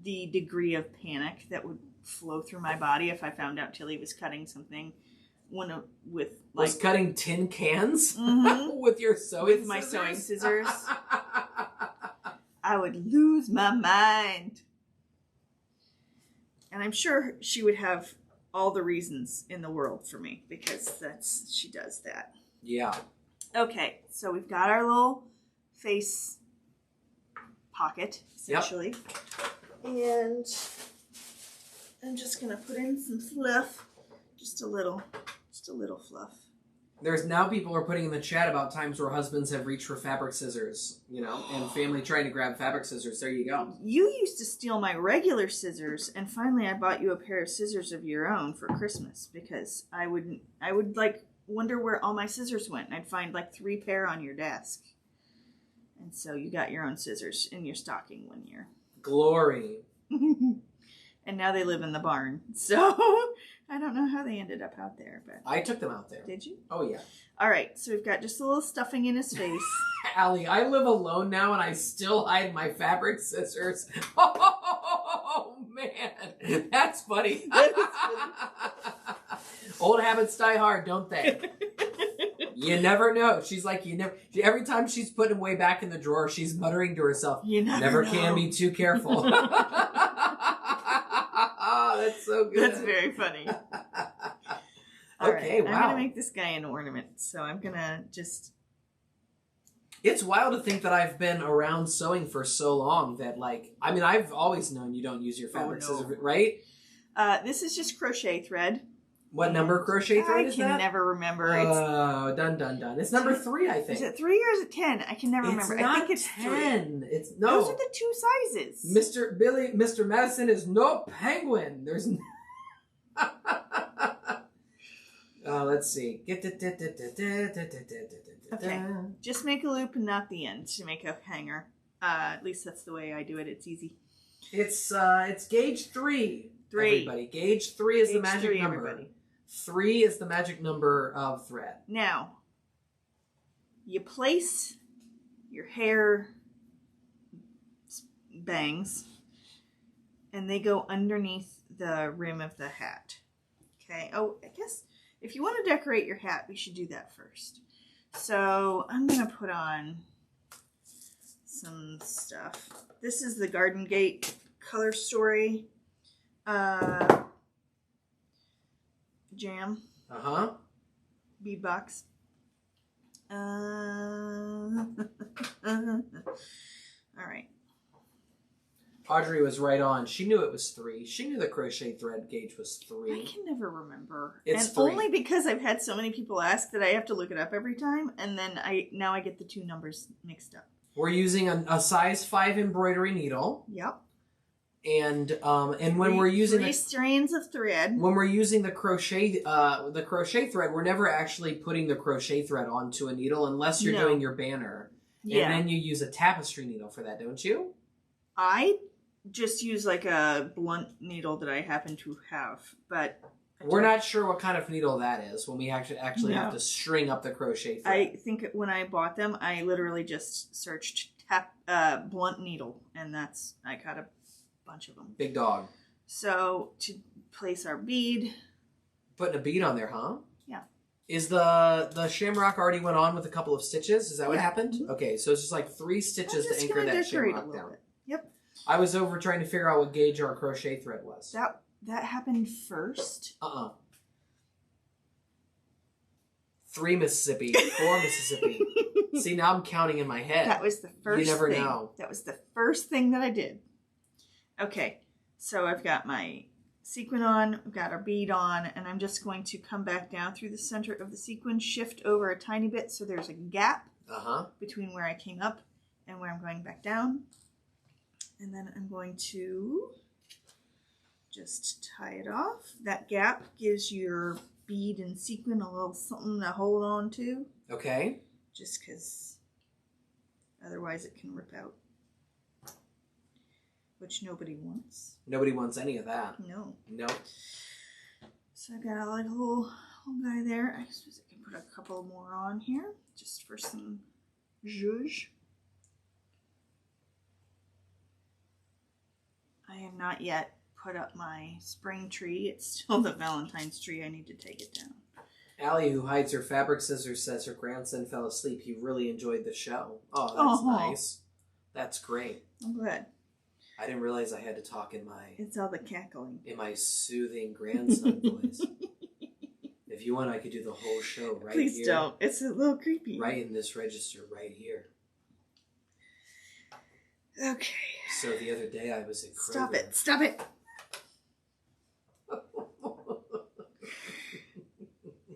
the degree of panic that would flow through my body if I found out Tilly was cutting something was cutting tin cans with your sewing with my sewing scissors. I would lose my mind. And I'm sure she would have all the reasons in the world for me, because she does that. Yeah. Okay, so we've got our little face pocket, essentially. Yep. And I'm just going to put in some fluff. Just a little fluff. There's now people are putting in the chat about times where husbands have reached for fabric scissors, you know, and family trying to grab fabric scissors. There you go. You used to steal my regular scissors, and finally I bought you a pair of scissors of your own for Christmas, because I would like wonder where all my scissors went, and I'd find like 3 pair on your desk. And so you got your own scissors in your stocking one year. Glory. And now they live in the barn. So I don't know how they ended up out there, but I took them out there. Did you? Oh yeah. All right, so we've got just a little stuffing in his face. Allie, I live alone now and I still hide my fabric scissors. Oh man, that's funny. Old habits die hard, don't they? You never know. She's like, every time she's putting them way back in the drawer, she's muttering to herself, you never know. Can be too careful. That's so good. That's very funny. Okay, right, wow. I'm going to make this guy an ornament, so I'm going to just... It's wild to think that I've been around sewing for so long that, like, I mean, I've always known you don't use your fabric scissors, right? This is just crochet thread. What number crochet thread is that? I can never remember. Oh, dun. It's number 3, I think. Is it 3 or is it 10? I can never remember. Not I think it's 10. 3. It's no. Those are the 2 sizes. Mr. Madison is no penguin. There's no... let's see. Okay. Just make a loop and not the end to make a hanger. At least that's the way I do it. It's easy. It's gauge 3. 3. Everybody. Gauge 3 is the magic 3, number. everybody. 3 is the magic number of thread. Now, you place your hair bangs, and they go underneath the rim of the hat. Okay. Oh, I guess if you want to decorate your hat, we should do that first. So I'm going to put on some stuff. This is the Garden Gate Color Story jam. Bead box. All right. Audrey was right on. She knew it was 3. She knew the crochet thread gauge was 3. I can never remember. It's and 3. only because I've had so many people ask that I have to look it up every time, and then now I get the 2 numbers mixed up. We're using a size 5 embroidery needle. Yep. And when we're using 3 strands of thread. When we're using the crochet thread, we're never actually putting the crochet thread onto a needle unless you're doing your banner. Yeah. And then you use a tapestry needle for that, don't you? I just use like a blunt needle that I happen to have, but we're not sure what kind of needle that is when we actually have to string up the crochet thread. I think when I bought them, I literally just searched blunt needle, and I got a bunch of them. Big dog. So to place our bead, putting a bead on there, huh? Yeah. Is the shamrock already went on with a couple of stitches? Is that what happened? Mm-hmm. Okay, so it's just like 3 stitches to anchor that shamrock down. Yep. I was over trying to figure out what gauge our crochet thread was. That happened first. 3 Mississippi, 4 Mississippi. See, now I'm counting in my head. That was the first thing. You never know. That was the first thing that I did. Okay, so I've got my sequin on, I've got our bead on, and I'm just going to come back down through the center of the sequin, shift over a tiny bit so there's a gap between where I came up and where I'm going back down. And then I'm going to just tie it off. That gap gives your bead and sequin a little something to hold on to. Okay. Just because otherwise it can rip out. Which nobody wants. Nobody wants any of that. No. No. So I got like a little guy there. I suppose I can put a couple more on here just for some zhuzh. I have not yet put up my spring tree. It's still the Valentine's tree. I need to take it down. Allie, who hides her fabric scissors, says her grandson fell asleep. He really enjoyed the show. Oh, that's nice. That's great. I'm glad. I didn't realize I had to talk in my... It's all the cackling. In my soothing grandson voice. If you want, I could do the whole show right here. Please don't. It's a little creepy. Right in this register right here. Okay. So the other day I was at Kroger. Stop it. Stop it.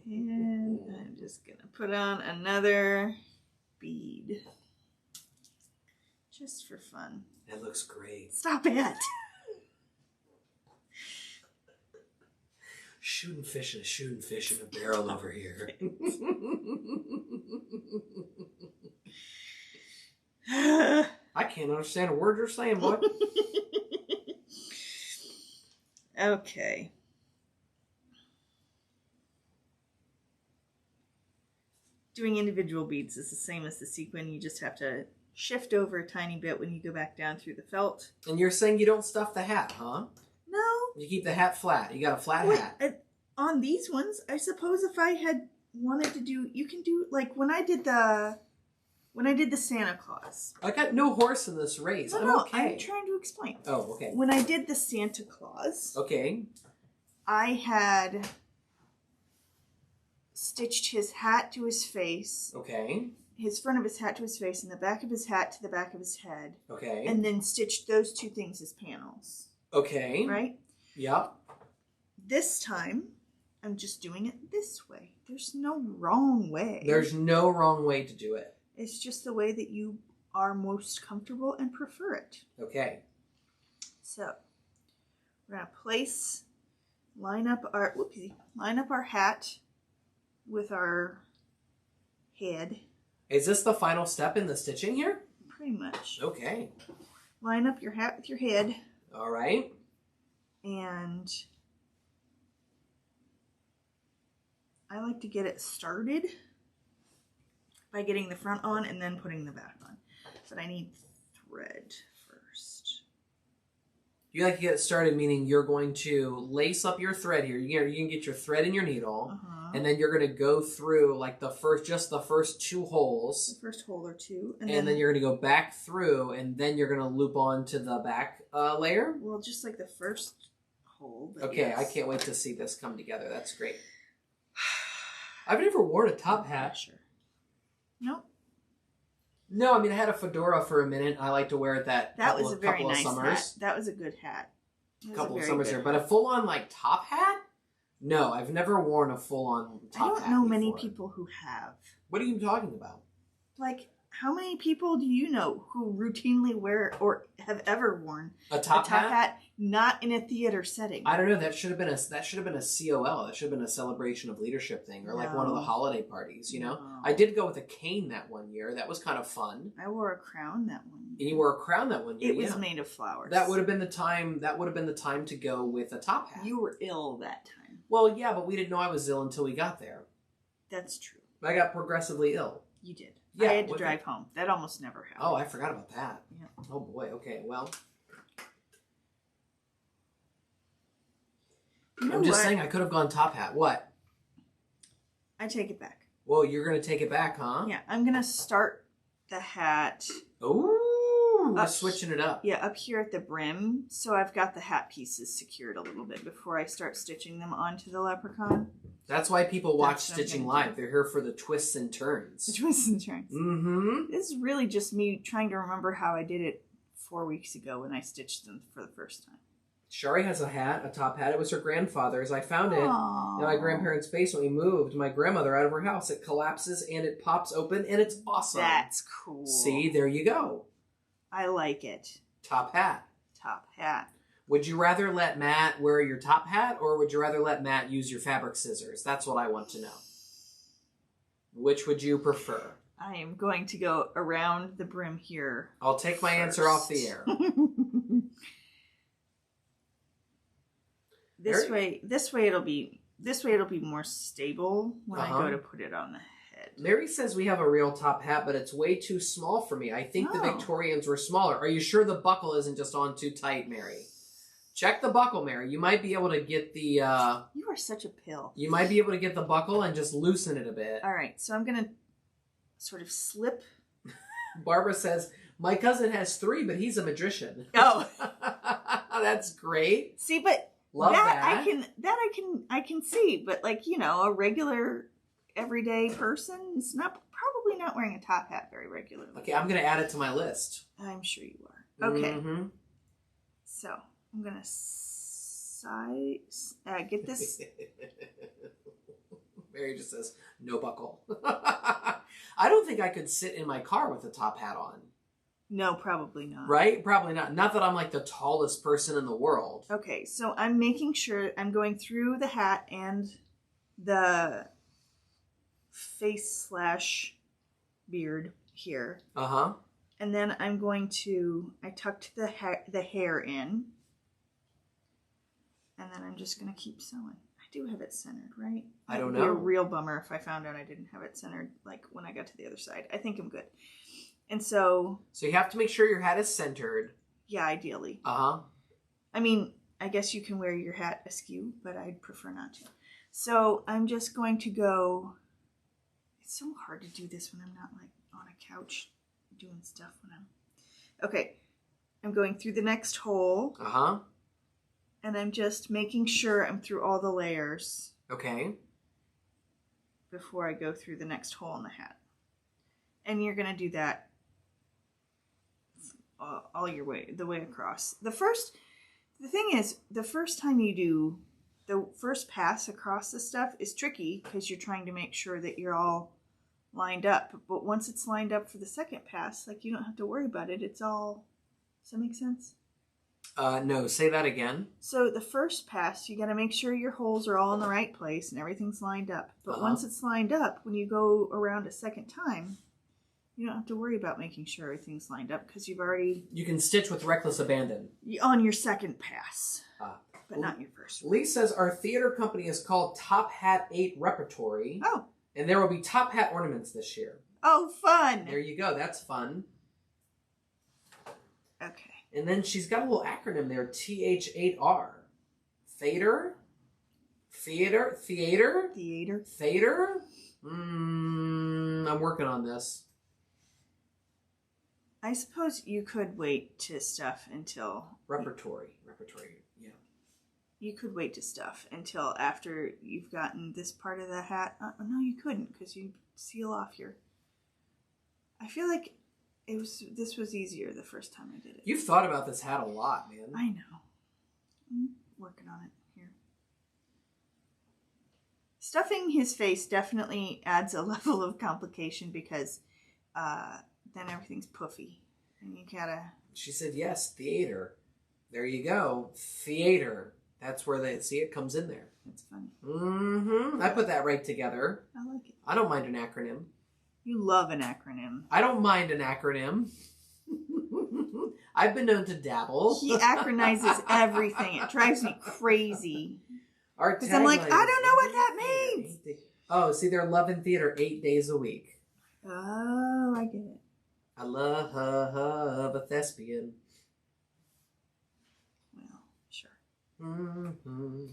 And I'm just going to put on another bead. Just for fun. It looks great. Stop it. Shooting fish in a barrel over here. I can't understand a word you're saying, boy. Okay. Doing individual beads is the same as the sequin. You just have to shift over a tiny bit when you go back down through the felt. And you're saying you don't stuff the hat, huh? No. You keep the hat flat. You got a flat hat. On these ones, I suppose if I had wanted to do, you can do, like, when I did the Santa Claus. I got no horse in this race. No, okay. I'm trying to explain. Oh, okay. When I did the Santa Claus. Okay. I had stitched his hat to his face. Okay. His front of his hat to his face and the back of his hat to the back of his head. Okay. And then stitched those two things as panels. Okay. Right? Yep. This time, I'm just doing it this way. There's no wrong way. There's no wrong way to do it. It's just the way that you are most comfortable and prefer it. Okay. So, we're going to line up our hat with our head. Is this the final step in the stitching here? Pretty much. Okay. Line up your hat with your head. All right. And I like to get it started by getting the front on and then putting the back on. But I need thread first. You like to get started, meaning you're going to lace up your thread here. You can get your thread and your needle, and then you're going to go through like the first two holes. The first hole or two. And then you're going to go back through, and then you're going to loop on to the back layer. Well, just like the first hole. But okay, yes. I can't wait to see this come together. That's great. I've never worn a top hat. Nope. No, I mean, I had a fedora for a minute. I like to wear it that was a very nice hat. That was a good hat. A couple of summers here. But a full-on, like, top hat? No, I've never worn a full-on top hat. I don't know many people who have. What are you talking about? Like, how many people do you know who routinely wear or have ever worn a top hat? Not in a theater setting? I don't know. That should have been a COL. That should have been a celebration of leadership thing, or like one of the holiday parties. You know, I did go with a cane that one year. That was kind of fun. I wore a crown that one year. And you wore a crown that one year. It was made of flowers. That would have been the time. That would have been the time to go with a top hat. You were ill that time. Well, yeah, but we didn't know I was ill until we got there. That's true. I got progressively ill. You did. Yeah, I had to drive home. That almost never happened. Oh, I forgot about that. Yeah. Oh boy. Okay. Well, I'm just saying I could have gone top hat. What? I take it back. Well, you're gonna take it back, huh? Yeah, I'm gonna start the hat. Ooh, we're switching it up. Yeah, up here at the brim, so I've got the hat pieces secured a little bit before I start stitching them onto the leprechaun. That's why people watch Stitching Live. They're here for the twists and turns. The twists and turns. Mm-hmm. This is really just me trying to remember how I did it 4 weeks ago when I stitched them for the first time. Shari has a top hat. It was her grandfather's. I found it in my grandparents' basement. We moved my grandmother out of her house. It collapses and it pops open and it's awesome. That's cool. See, there you go. I like it. Top hat. Top hat. Would you rather let Matt wear your top hat or would you rather let Matt use your fabric scissors? That's what I want to know. Which would you prefer? I am going to go around the brim here. I'll take my answer off the air. This way it'll be more stable when I go to put it on the head. Mary says we have a real top hat, but it's way too small for me. I think the Victorians were smaller. Are you sure the buckle isn't just on too tight, Mary? Check the buckle, Mary. You might be able to get the... You are such a pill. You might be able to get the buckle and just loosen it a bit. All right, so I'm going to sort of slip. Barbara says, my cousin has 3, but he's a magician. Oh. That's great. See, but Love that. I can see, but like, you know, a regular everyday person is probably not wearing a top hat very regularly. Okay, I'm going to add it to my list. I'm sure you are. Okay. Mm-hmm. So, I'm going to get this. Mary just says, no buckle. I don't think I could sit in my car with a top hat on. No, probably not. Right? Probably not. Not that I'm like the tallest person in the world. Okay, so I'm making sure I'm going through the hat and the face/beard here. Uh-huh. And then I'm going to, I tucked the hair in. And then I'm just going to keep sewing. I do have it centered, right? I don't know. It would be a know. real bummer if I found out I didn't have it centered, like when I got to the other side. I think I'm good. And so... So you have to make sure your hat is centered. Yeah, ideally. Uh-huh. I mean, I guess you can wear your hat askew, but I'd prefer not to. So I'm just going to go It's so hard to do this when I'm not like on a couch doing stuff when I'm... Okay, I'm going through the next hole. Uh-huh. And I'm just making sure I'm through all the layers. Okay. Before I go through the next hole in the hat. And you're going to do that all the way across. The thing is, the first time you do the first pass across the stuff is tricky because you're trying to make sure that you're all lined up. But once it's lined up for the second pass, like, you don't have to worry about it. It's all... Does that make sense? No, say that again. So the first pass, you got to make sure your holes are all in the right place and everything's lined up. But once it's lined up, when you go around a second time, you don't have to worry about making sure everything's lined up because you've already... You can stitch with reckless abandon. On your second pass. But not your first one. Lee says our theater company is called Top Hat 8 Repertory. Oh. And there will be top hat ornaments this year. Oh, fun. There you go. That's fun. Okay. And then she's got a little acronym there, TH8R. Theater? Theater? Theater? Theater. Theater? I'm working on this. I suppose you could wait to stuff until... Repertory, yeah. You could wait to stuff until after you've gotten this part of the hat. No, you couldn't because you seal off your... I feel like this was easier the first time I did it. You've thought about this hat a lot, man. I know. I'm working on it here. Stuffing his face definitely adds a level of complication because then everything's puffy. And you gotta... She said, yes, theater. There you go. Theater. That's where it comes in there. That's funny. Mm-hmm. I put that right together. I like it. I don't mind an acronym. You love an acronym. I don't mind an acronym. I've been known to dabble. He acronizes everything. It drives me crazy. Because I'm like, I don't know what that means. Oh, see, they're loving theater 8 days a week. Oh, I get it. I love a thespian. Well, sure. Mm-hmm.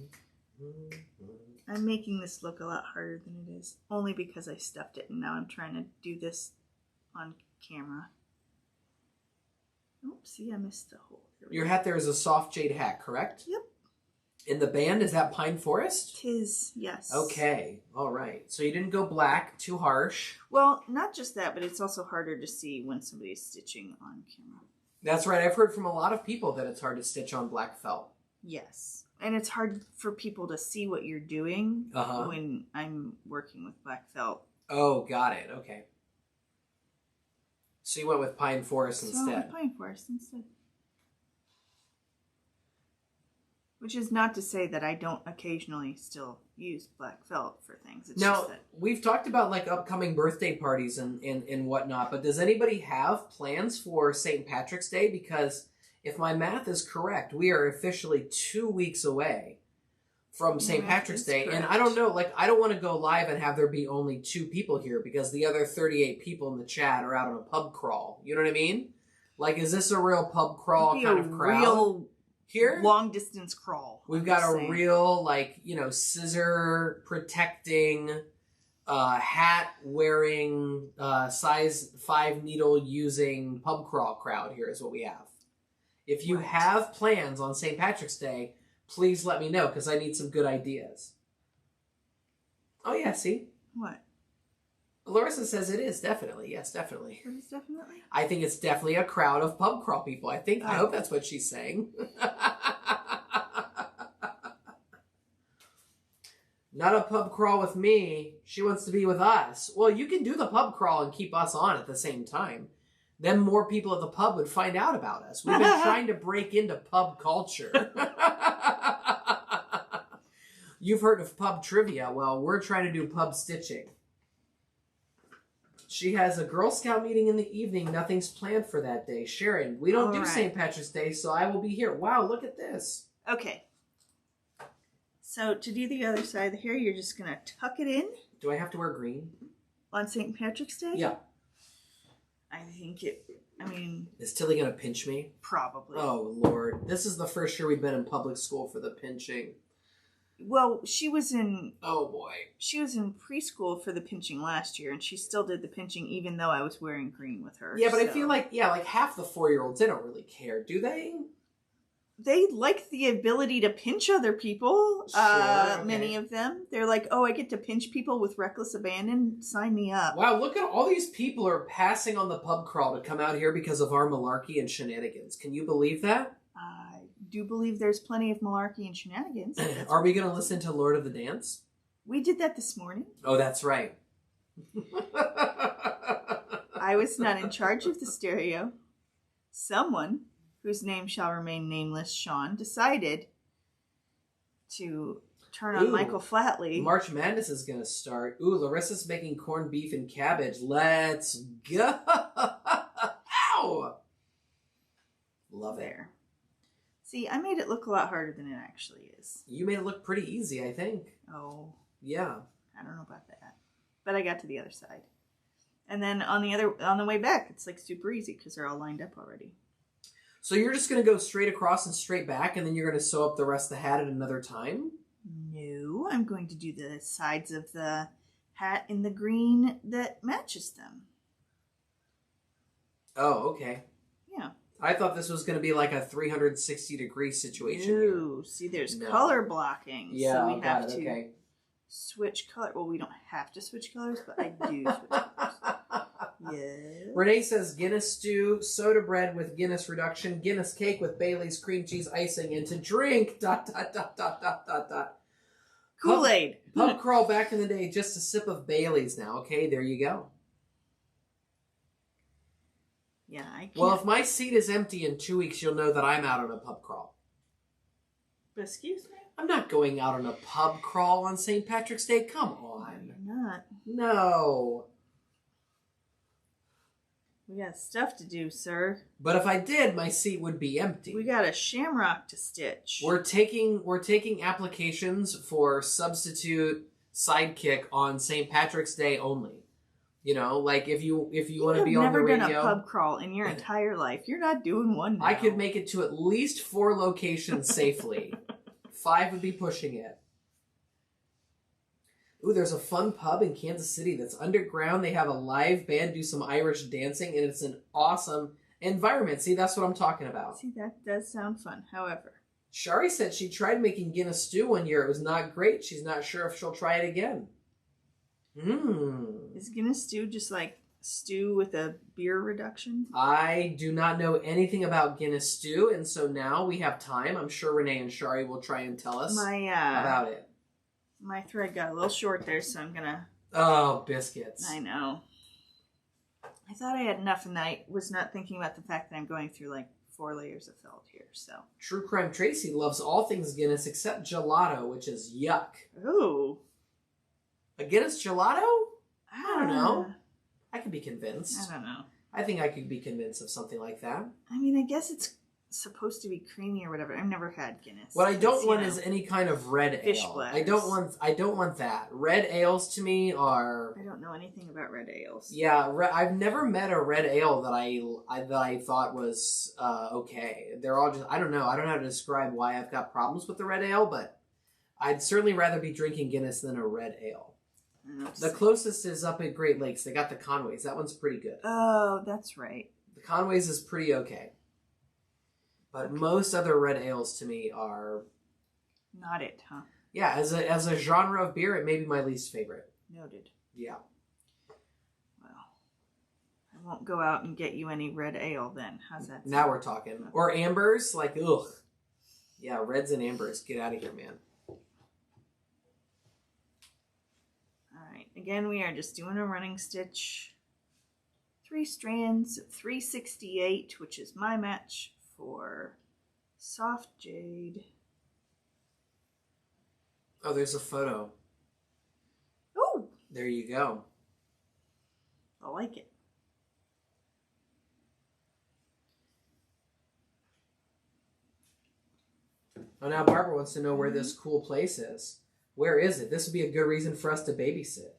I'm making this look a lot harder than it is. Only because I stuffed it and now I'm trying to do this on camera. Oh, see, I missed the hole. Your hat there is a soft jade hat, correct? Yep. In the band, is that pine forest? Tis, yes. Okay, all right. So you didn't go black, too harsh. Well, not just that, but it's also harder to see when somebody's stitching on camera. That's right. I've heard from a lot of people that it's hard to stitch on black felt. Yes. And it's hard for people to see what you're doing when I'm working with black felt. Oh, got it. Okay. So you went with pine forest instead. I went with pine forest instead. Which is not to say that I don't occasionally still use black felt for things. It's now, just that... we've talked about like upcoming birthday parties and whatnot, but does anybody have plans for St. Patrick's Day? Because if my math is correct, we are officially 2 weeks away from St. Patrick's Day. Correct. And I don't know, like, I don't want to go live and have there be only 2 people here because the other 38 people in the chat are out on a pub crawl. You know what I mean? Like, is this a real pub crawl kind of crowd? Real here? Long distance crawl. We've got a real, like, you know, scissor protecting, hat wearing, size 5 needle using pub crawl crowd here is what we have. If you have plans on St. Patrick's Day, please let me know because I need some good ideas. Oh, yeah, see? What? Larissa says it is, definitely. Yes, definitely. It is definitely? I think it's definitely a crowd of pub crawl people. I hope that's what she's saying. Not a pub crawl with me. She wants to be with us. Well, you can do the pub crawl and keep us on at the same time. Then more people at the pub would find out about us. We've been trying to break into pub culture. You've heard of pub trivia. Well, we're trying to do pub stitching. She has a Girl Scout meeting in the evening. Nothing's planned for that day. Sharon, we don't do St. Patrick's Day, so I will be here. Wow, look at this. Okay. So to do the other side of the hair, you're just going to tuck it in. Do I have to wear green? On St. Patrick's Day? Yeah. Is Tilly going to pinch me? Probably. Oh, Lord. This is the first year we've been in public school for the pinching. Well, she was in Oh boy. she was in preschool for the pinching last year, and she still did the pinching even though I was wearing green with her. Yeah, but I feel like half the 4-year-olds, they don't really care, do they? They like the ability to pinch other people. Sure, okay. Many of them. They're like, oh, I get to pinch people with reckless abandon? Sign me up. Wow, look at all these people are passing on the pub crawl to come out here because of our malarkey and shenanigans. Can you believe that? I do believe there's plenty of malarkey and shenanigans. Are we going to listen to Lord of the Dance? We did that this morning. Oh, that's right. I was not in charge of the stereo. Someone, whose name shall remain nameless, Sean, decided to turn on Michael Flatley. March Madness is going to start. Ooh, Larissa's making corned beef and cabbage. Let's go. Ow! Love it. There. See, I made it look a lot harder than it actually is. You made it look pretty easy, I think. Oh. Yeah. I don't know about that. But I got to the other side. And then on the way back, it's like super easy because they're all lined up already. So you're just going to go straight across and straight back, and then you're going to sew up the rest of the hat at another time? No, I'm going to do the sides of the hat in the green that matches them. Oh, okay. Yeah. I thought this was going to be like a 360-degree situation. Ooh, see, there's color blocking. Yeah, so we have to okay. switch color. Well, we don't have to switch colors, but I do switch colors. Yeah. Renee says Guinness stew, soda bread with Guinness reduction, Guinness cake with Bailey's cream cheese icing, and to drink, ... Kool-Aid. Pub crawl back in the day, just a sip of Bailey's now. Okay, there you go. Yeah, I can't. Well, if my seat is empty in 2 weeks, you'll know that I'm out on a pub crawl. Excuse me? I'm not going out on a pub crawl on St. Patrick's Day. Come on. You're not. No. We got stuff to do, sir. But if I did, my seat would be empty. We got a shamrock to stitch. We're taking applications for substitute sidekick on St. Patrick's Day only. You know, like if you want to be on the radio. You've never done a pub crawl in your entire life. You're not doing one now. I could make it to at least 4 locations safely. 5 would be pushing it. Ooh, there's a fun pub in Kansas City that's underground. They have a live band do some Irish dancing, and it's an awesome environment. See, that's what I'm talking about. See, that does sound fun. However, Shari said she tried making Guinness stew one year. It was not great. She's not sure if she'll try it again. Is Guinness stew just like stew with a beer reduction? I do not know anything about Guinness stew, and so now we have time. I'm sure Renee and Shari will try and tell us about it. My thread got a little short there, so I'm gonna... Oh, biscuits. I know. I thought I had enough, and I was not thinking about the fact that I'm going through like 4 layers of felt here, so... True Crime Tracy loves all things Guinness except gelato, which is yuck. Ooh. A Guinness gelato? I don't know. I could be convinced. I don't know. I think I could be convinced of something like that. I mean, I guess it's supposed to be creamy or whatever. I've never had Guinness. What I don't want is any kind of red fish ale. bladders. I don't want that. Red ales to me are... I don't know anything about red ales. Yeah, I've never met a red ale that I thought was okay. They're all just... I don't know. I don't know how to describe why I've got problems with the red ale, but I'd certainly rather be drinking Guinness than a red ale. The closest is up at Great Lakes. They got the Conways. That one's pretty good. Oh, that's right. The Conways is pretty okay. But most other red ales to me are... Not it, huh? Yeah, as a genre of beer, it may be my least favorite. Noted. Yeah. Well, I won't go out and get you any red ale then. How's that sound? Now we're talking. Okay. Or ambers, like, ugh. Yeah, reds and ambers. Get out of here, man. Alright, again, we are just doing a running stitch. 3 strands, 368, which is my match for soft jade. Oh, there's a photo. Oh! There you go. I like it. Oh, now Barbara wants to know where this cool place is. Where is it? This would be a good reason for us to babysit.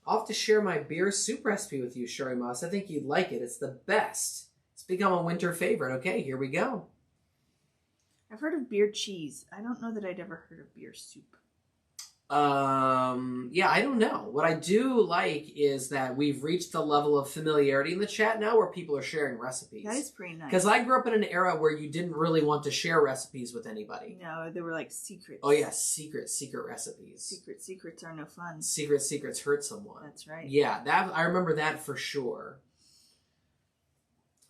I'll have to share my beer soup recipe with you, Sherry Moss. I think you'd like it. It's the best. It's become a winter favorite. Okay, here we go. I've heard of beer cheese. I don't know that I'd ever heard of beer soup. Yeah, I don't know. What I do like is that we've reached the level of familiarity in the chat now where people are sharing recipes. That is pretty nice. Because I grew up in an era where you didn't really want to share recipes with anybody. No, they were like secrets. Oh yeah, secret recipes. Secrets are no fun. Secrets hurt someone. That's right. Yeah, that I remember that for sure.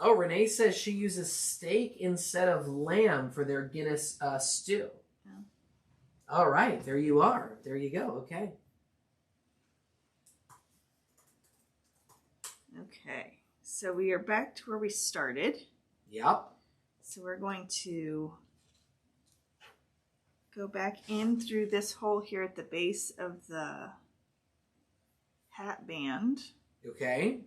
Oh, Renee says she uses steak instead of lamb for their Guinness stew. All right, there you are. There you go. Okay. Okay, so we are back to where we started. Yep. So we're going to go back in through this hole here at the base of the hat band. Okay.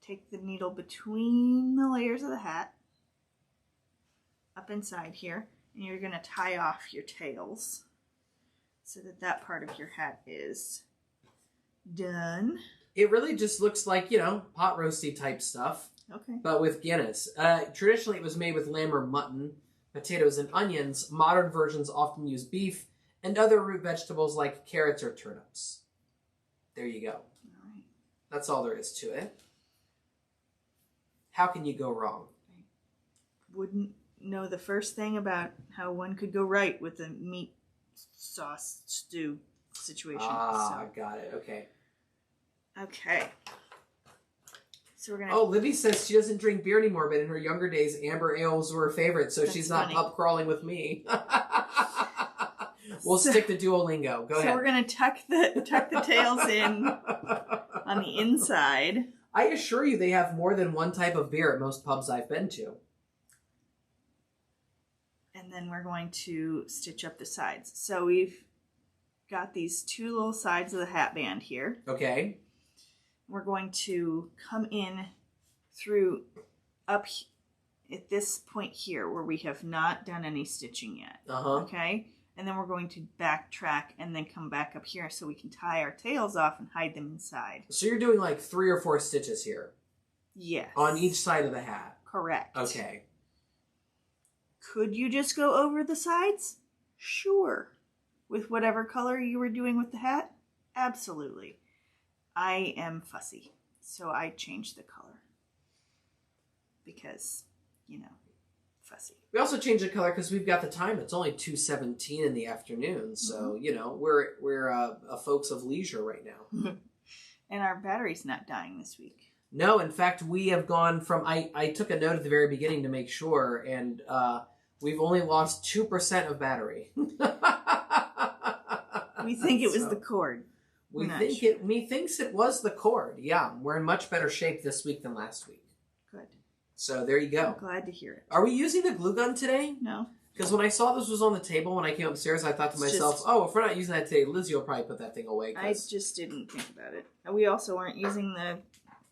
Take the needle between the layers of the hat, up inside here, and you're going to tie off your tails so that that part of your hat is done. It really just looks like, you know, pot roasty type stuff. Okay. But with Guinness. Traditionally, it was made with lamb or mutton, potatoes, and onions. Modern versions often use beef and other root vegetables like carrots or turnips. There you go. All right. That's all there is to it. How can you go wrong? I wouldn't know the first thing about how one could go right with a meat sauce stew situation. Ah, got it. Okay. Okay. So we're gonna. Oh, Libby says she doesn't drink beer anymore, but in her younger days, amber ales were her favorite, so she's not funny. pub crawling with me. We'll stick to Duolingo. Go ahead. So we're gonna tuck the tails in on the inside. I assure you, they have more than one type of beer at most pubs I've been to. And then we're going to stitch up the sides. So we've got these two little sides of the hat band here. Okay. We're going to come in through up at this point here where we have not done any stitching yet. Uh-huh. Okay? And then we're going to backtrack and then come back up here so we can tie our tails off and hide them inside. So you're doing like 3 or 4 stitches here. Yes. On each side of the hat. Correct. Okay. Could you just go over the sides? Sure. With whatever color you were doing with the hat? Absolutely. I am fussy, so I changed the color. Because, you know, fussy. We also changed the color because we've got the time. It's only 2:17 in the afternoon, so, you know, we're folks of leisure right now. And our battery's not dying this week. No, in fact, we have gone from... I took a note at the very beginning to make sure, and we've only lost 2% of battery. We think it was the cord. Methinks it was the cord. Yeah, we're in much better shape this week than last week. Good. So there you go. I'm glad to hear it. Are we using the glue gun today? No. Because when I saw this was on the table when I came upstairs, I thought to myself, oh, if we're not using that today, Lizzie will probably put that thing away. I just didn't think about it. We also aren't using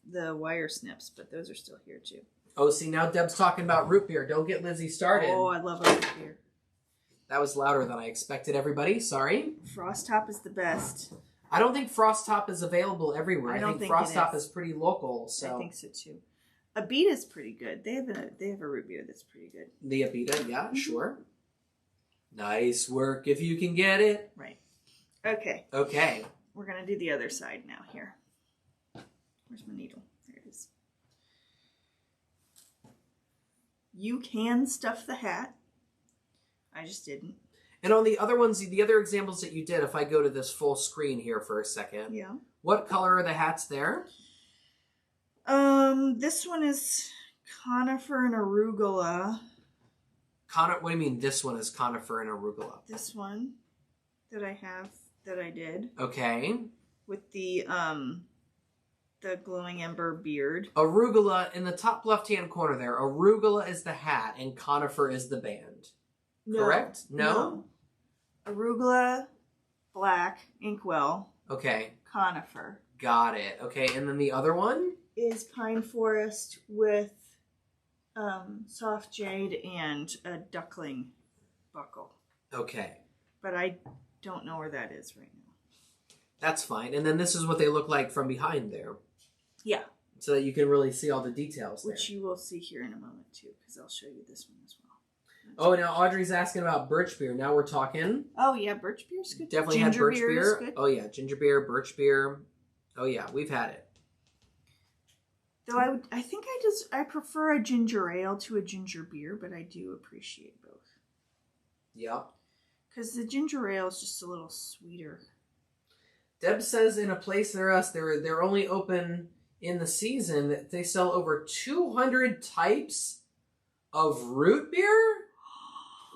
the wire snips, but those are still here too. Oh, see, now Deb's talking about root beer. Don't get Lizzie started. Oh, I love a root beer. That was louder than I expected, everybody. Sorry. Frost Top is the best. I don't think Frost Top is available everywhere. I think Frost Top is pretty local. So I think so too. Abita's pretty good. They have a root beer that's pretty good. The Abita, yeah, sure. Nice work if you can get it. Right. Okay. Okay. We're gonna do the other side now here. Where's my needle? There it is. You can stuff the hat. I just didn't. And on the other ones, the other examples that you did, if I go to this full screen here for a second. Yeah. What color are the hats there? This one is conifer and arugula. What do you mean this one is conifer and arugula? This one that I did. Okay. With the glowing ember beard. Arugula, in the top left-hand corner there, arugula is the hat and conifer is the band. No, correct? No? Arugula, black, inkwell. Okay. Conifer. Got it. Okay, and then the other one? Is pine forest with soft jade and a duckling buckle. Okay. But I don't know where that is right now. That's fine. And then this is what they look like from behind there. Yeah. So that you can really see all the details there. Which you will see here in a moment too, because I'll show you this one as well. Oh, now Audrey's asking about birch beer. Now we're talking. Oh yeah, birch beer's good. Definitely had birch beer. Oh yeah, ginger beer, birch beer. Oh yeah, we've had it. Though I think I prefer a ginger ale to a ginger beer, but I do appreciate both. Yep. Because the ginger ale is just a little sweeter. Deb says in a place near us, they're only open in the season that they sell over 200 types of root beer.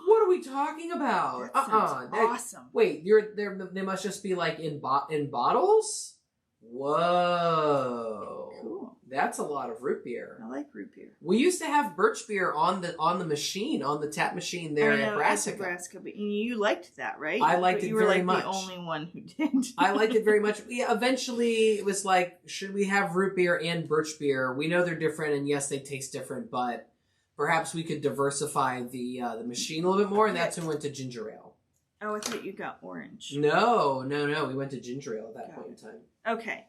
What are we talking about? That sounds awesome. Wait, they must just be like in bottles? Whoa. Cool. That's a lot of root beer. I like root beer. We used to have birch beer on the machine, on the tap machine there at Brassica. But you liked that, right? I liked it very much. You were like the only one who did. I liked it very much. Yeah, eventually it was like, should we have root beer and birch beer? We know they're different, and yes, they taste different, but perhaps we could diversify the machine a little bit more, and that's when we went to ginger ale. Oh, I thought you got orange. No. We went to ginger ale at that point in time. Okay.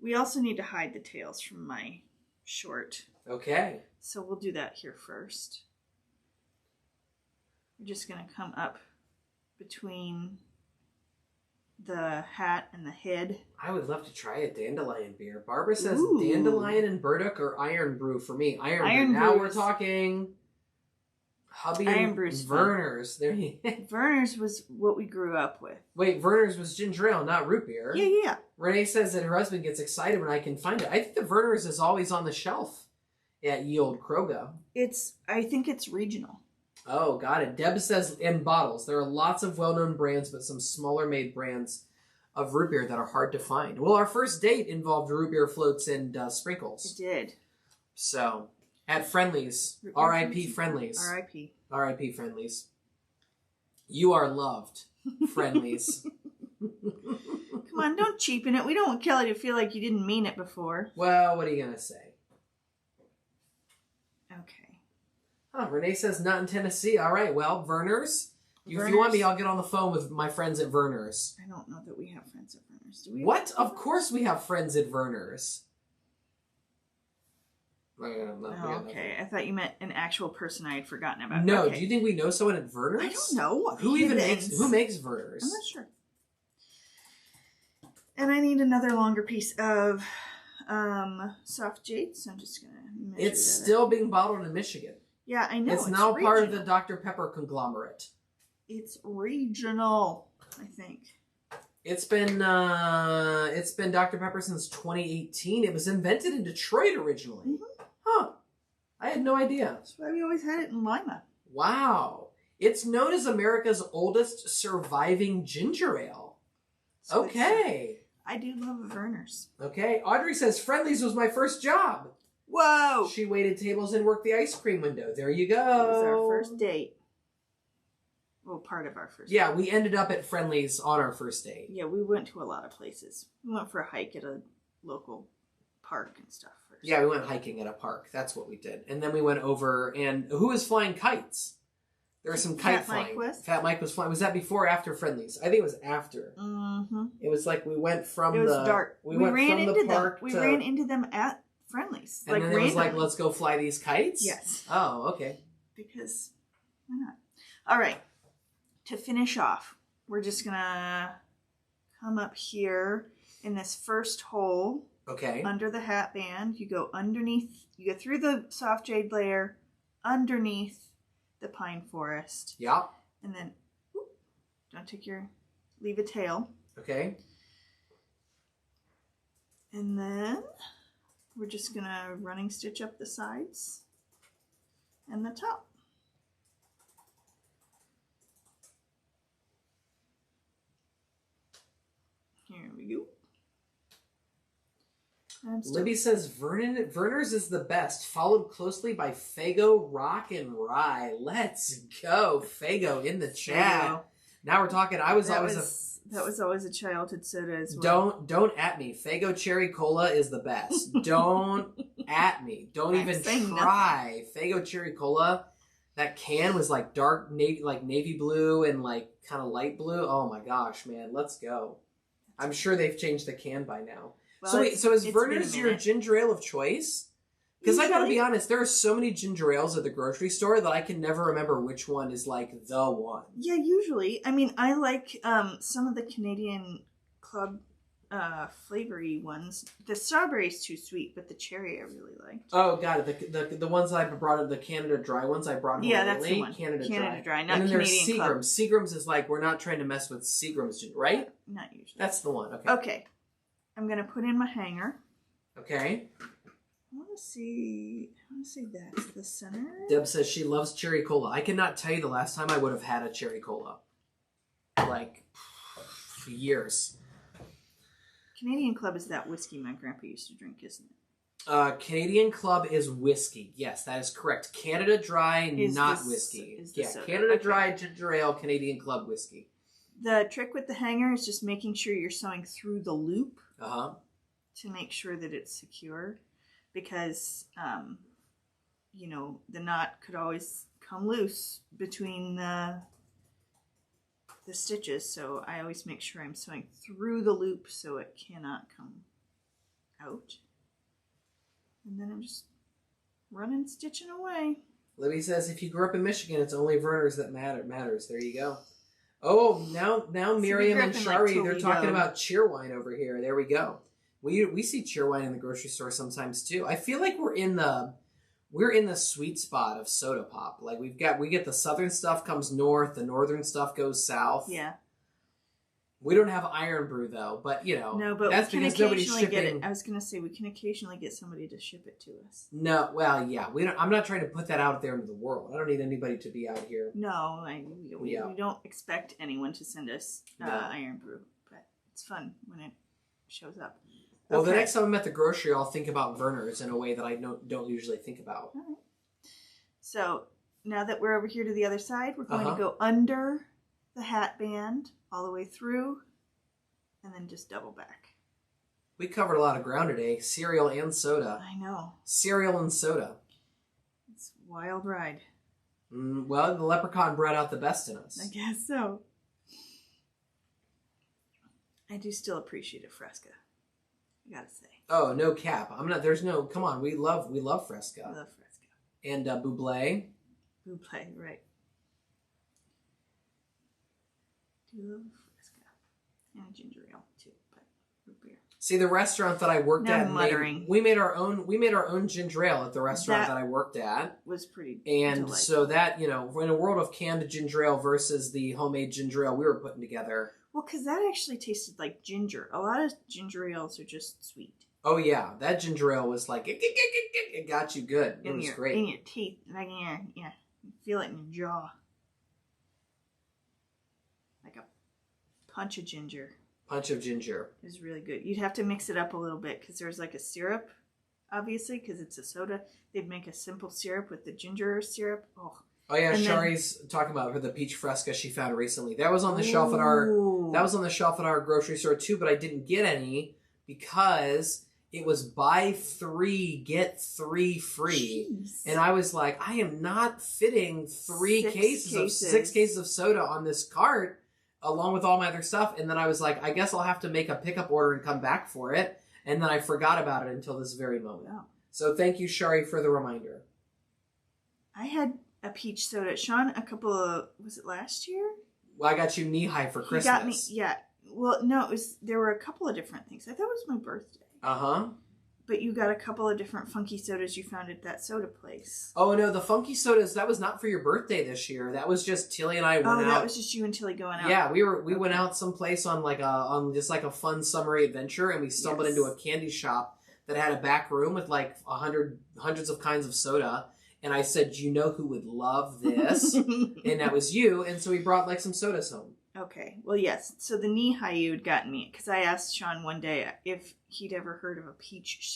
We also need to hide the tails from my short. Okay. So we'll do that here first. We're just going to come up between the hat and the head. I would love to try a dandelion beer. Barbara says Ooh. Dandelion and burdock or iron brew for me. Iron brew. Now we're talking Hubby Iron and Brew's Verner's. There you Verner's was what we grew up with. Wait, Verner's was ginger ale, not root beer. Yeah. Renee says that her husband gets excited when I can find it. I think the Verner's is always on the shelf at Ye Old Kroga. I think it's regional. Oh, got it. Deb says in bottles. There are lots of well-known brands, but some smaller made brands of root beer that are hard to find. Well, our first date involved root beer floats and sprinkles. It did. So, at Friendly's. R.I.P. Friendly's. R.I.P. R.I.P. Friendly's. You are loved, Friendly's. Come on, don't cheapen it. We don't want Kelly to feel like you didn't mean it before. Well, what are you going to say? Okay. Oh, Renee says not in Tennessee. All right, well, Verner's. If you want me, I'll get on the phone with my friends at Verner's. I don't know that we have friends at Verner's. Do we? What? Of course we have friends at Verner's. Oh, okay. I thought you meant an actual person I had forgotten about. No, okay. Do you think we know someone at Verner's? I don't know. Who makes Verner's? I'm not sure. And I need another longer piece of soft jade, so I'm just going to measure It's still being bottled in Michigan. Yeah, I know. It's now regional. Part of the Dr. Pepper conglomerate. It's regional, I think. It's been Dr. Pepper since 2018. It was invented in Detroit originally. Mm-hmm. Huh. I had no idea. That's why we always had it in Lima. Wow. It's known as America's oldest surviving ginger ale. So okay. I do love Verner's. Okay. Audrey says, Friendly's was my first job. Whoa. She waited tables and worked the ice cream window. There you go. It was our first date. Well, part of our first date. Yeah, we ended up at Friendly's on our first date. Yeah, we went to a lot of places. We went for a hike at a local park and stuff first. Yeah, we went hiking at a park. That's what we did. And then we went over, and who was flying kites? There was some kite flying. Fat Mike was flying. Was that before or after Friendly's? I think it was after. Mm-hmm. It was like we went from It was dark. We ran into them. We to, ran into them at Friendly's. And then it was like, let's go fly these kites? Yes. Oh, okay. Because, why not? All right. To finish off, we're just going to come up here in this first hole. Okay. Under the hat band. You go underneath. You go through the soft jade layer, underneath the pine forest. Yeah. And then, leave a tail. Okay. And then we're just going to running stitch up the sides and the top. Here we go. Libby says Verner's is the best, followed closely by Faygo Rock and Rye. Let's go, Faygo in the chat. Faygo. Now we're talking. That was always a childhood soda as well. Don't at me. Faygo Cherry Cola is the best. Don't at me. Don't even try. Faygo Cherry Cola. That can was like dark navy, like navy blue and like kind of light blue. Oh my gosh, man, let's go. I'm sure they've changed the can by now. Well, so is Verner's your ginger ale of choice? Because I gotta be honest, there are so many ginger ales at the grocery store that I can never remember which one is like the one. Yeah, usually. I mean, I like some of the Canadian Club flavory ones. The strawberry's too sweet, but the cherry I really liked. Oh, got it. The ones I brought up, the Canada Dry ones I brought home. Yeah, that's lately. the one. Canada Dry, not and then Canadian there's Club. Seagram's. Seagram's is like, we're not trying to mess with Seagram's, right? Not usually. That's the one. Okay. Okay. I'm going to put in my hanger. Okay. I want to see that's the center. Deb says she loves cherry cola. I cannot tell you the last time I would have had a cherry cola. Like, years. Canadian Club is that whiskey my grandpa used to drink, isn't it? Canadian Club is whiskey. Yes, that is correct. Canada Dry, not whiskey. Soda. Canada Dry, ginger ale, Canadian Club whiskey. The trick with the hanger is just making sure you're sewing through the loop to make sure that it's secure. Because, the knot could always come loose between the stitches. So I always make sure I'm sewing through the loop so it cannot come out. And then I'm just running, stitching away. Libby says, if you grew up in Michigan, it's only Vernors that matters. There you go. Oh, now Miriam and Shari, like they're talking about Cheerwine over here. There we go. We see Cheerwine in the grocery store sometimes too. I feel like we're in the sweet spot of soda pop. Like we get the southern stuff comes north, the northern stuff goes south. Yeah. We don't have Iron Brew though, but no, but that's we can because nobody's occasionally shipping. get it. I was gonna say we can occasionally get somebody to ship it to us. No, well, yeah, we don't. I'm not trying to put that out there into the world. I don't need anybody to be out here. No, we don't expect anyone to send us Iron Brew, but it's fun when it shows up. Well, the next time I'm at the grocery, I'll think about Vernors in a way that I don't usually think about. All right. So now that we're over here to the other side, we're going to go under the hat band all the way through, and then just double back. We covered a lot of ground today. Cereal and soda. I know. Cereal and soda. It's a wild ride. Well, the Leprechaun brought out the best in us. I guess so. I do still appreciate a Fresca. I gotta say. Oh, no cap. Come on, we love Fresca. I love Fresca. And Buble. Buble, right. Do love Fresca. And a ginger ale too, but root beer. See, the restaurant that I worked at, we made our own ginger ale at the restaurant that I worked at. Was pretty And delightful. So that, in a world of canned ginger ale versus the homemade ginger ale we were putting together. Well, because that actually tasted like ginger. A lot of ginger ales are just sweet. Oh, yeah. That ginger ale was like, it got you good. It was great. In your teeth. Like you feel it in your jaw. Like a punch of ginger. Punch of ginger. It was really good. You'd have to mix it up a little bit because there's like a syrup, obviously, because it's a soda. They'd make a simple syrup with the ginger syrup. Oh yeah, and Shari's talking about the peach Fresca she found recently. That was on the shelf at our grocery store too, but I didn't get any because it was buy 3 get 3 free. Jeez. And I was like, I am not fitting 6 cases of soda on this cart along with all my other stuff. And then I was like, I guess I'll have to make a pickup order and come back for it. And then I forgot about it until this very moment. Wow. So thank you, Shari, for the reminder. I had a peach soda. Sean, was it last year? Well, I got you knee high for Christmas. He got me, yeah. Well, no, there were a couple of different things. I thought it was my birthday. Uh-huh. But you got a couple of different funky sodas you found at that soda place. Oh, no, the funky sodas, that was not for your birthday this year. That was just Tilly and I went out. Oh, that was just you and Tilly going out. Yeah, we went out someplace on just like a fun summery adventure, and we stumbled into a candy shop that had a back room with like hundreds of kinds of soda. And I said, you know who would love this? And that was you. And so we brought like some sodas home. Okay. Well, yes. So the knee high you had gotten me, because I asked Sean one day if he'd ever heard of a peach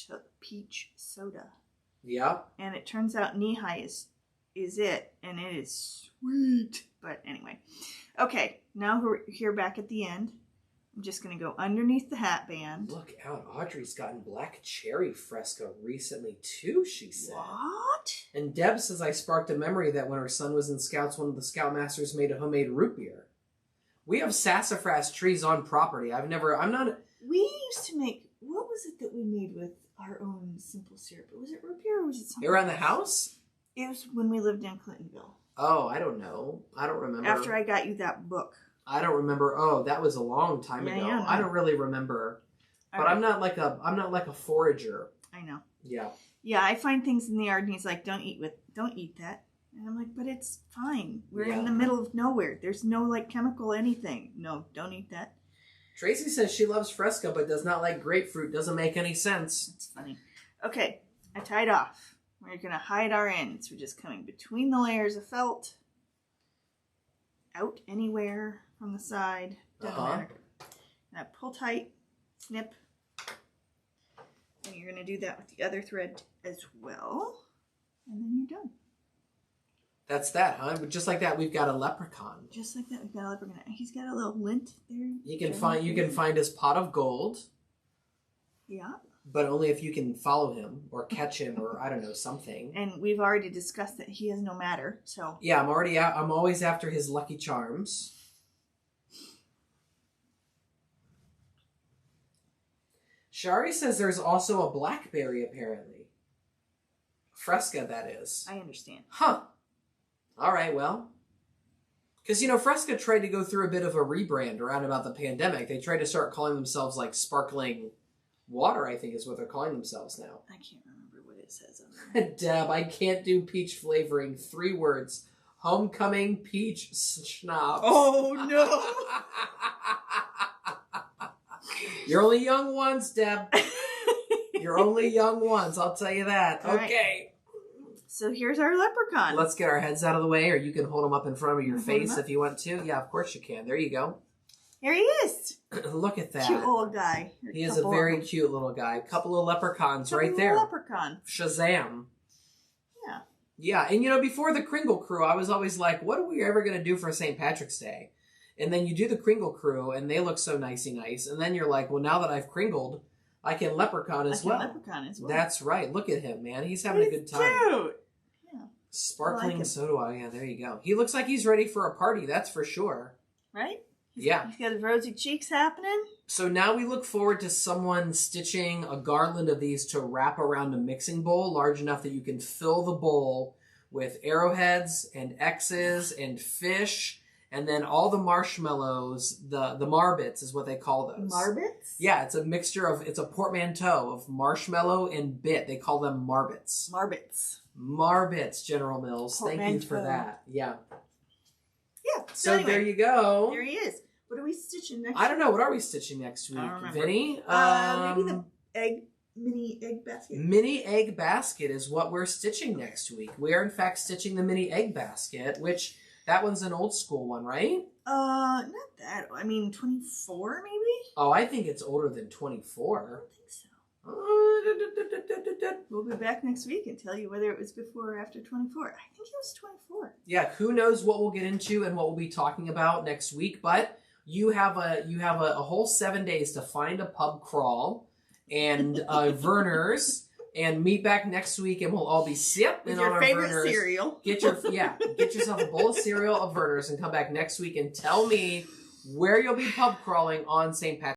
soda. Yeah. And it turns out knee high is it, and it is sweet. But anyway. Okay. Now we're here back at the end. I'm just going to go underneath the hat band. Look out. Audrey's gotten black cherry Fresca recently, too, she said. What? And Deb says I sparked a memory that when her son was in Scouts, one of the Scoutmasters made a homemade root beer. We have sassafras trees on property. We used to make, what was it that we made with our own simple syrup. Was it root beer or was it something Around the else? house? It was when we lived in Clintonville. Oh, I don't know. I don't remember. After I got you that book. I don't remember. Oh, that was a long time ago. Yeah, I don't really remember. But right. I'm not like a forager. I know. Yeah. Yeah, I find things in the yard and he's like, don't eat that. And I'm like, but it's fine. We're in the middle of nowhere. There's no like chemical anything. No, don't eat that. Tracy says she loves Fresca but does not like grapefruit. Doesn't make any sense. It's funny. Okay, I tied off. We're going to hide our ends. We're just coming between the layers of felt. Out anywhere from the side. Doesn't matter. Now pull tight. Snip. And you're going to do that with the other thread as well. And then you're done. That's that, huh? Just like that, we've got a leprechaun. Just like that, we've got a leprechaun. He's got a little lint there. You can find his pot of gold. Yeah. But only if you can follow him or catch him or I don't know, something. And we've already discussed that he has no matter, so. Yeah, I'm always after his Lucky Charms. Shari says there's also a blackberry apparently. Fresca, that is. I understand. Huh. All right, well. Because, Fresca tried to go through a bit of a rebrand around about the pandemic. They tried to start calling themselves, like, Sparkling Water, I think is what they're calling themselves now. I can't remember what it says on there. Deb, I can't do peach flavoring. 3 words. Homecoming peach schnapps. Oh, no. You're only young once, Deb. You're only young once, I'll tell you that. All okay. Right. So here's our leprechaun. Let's get our heads out of the way, or you can hold them up in front of your face if you want to. Yeah, of course you can. There you go. Here he is. Look at that. Cute little guy. He is a very cute little guy. Couple of leprechauns right there. Leprechaun. Shazam. Yeah. Yeah, and before the Kringle Crew, I was always like, what are we ever going to do for St. Patrick's Day? And then you do the Kringle Crew, and they look so nicey nice. And then you're like, well, now that I've Kringled, I can leprechaun as well. That's right. Look at him, man. He's having a good time. Cute. Yeah. Sparkling soda. Yeah, there you go. He looks like he's ready for a party. That's for sure. Right? He's got his rosy cheeks happening. So now we look forward to someone stitching a garland of these to wrap around a mixing bowl large enough that you can fill the bowl with arrowheads and X's and fish. And then all the marshmallows, the marbits is what they call those. Marbits? Yeah, it's a mixture it's a portmanteau of marshmallow and bit. They call them marbits. Marbits, General Mills. Thank you for that. Yeah. Yeah. So anyway, there you go. There he is. What are we stitching next week? I don't know. What are we stitching next week, Vinny? Maybe the mini egg basket. Mini egg basket is what we're stitching next week. We are, in fact, stitching the mini egg basket, which... That one's an old school one, right? Not that. 24 maybe? Oh, I think it's older than 24. I don't think so. We'll be back next week and tell you whether it was before or after 24. I think it was 24. Yeah, who knows what we'll get into and what we'll be talking about next week, but you have a whole 7 days to find a pub crawl and Verner's. And meet back next week, and we'll all be sipping on our favorite Verner's. cereal. Get yourself a bowl of cereal of Verner's, and come back next week and tell me where you'll be pub crawling on St. Patrick's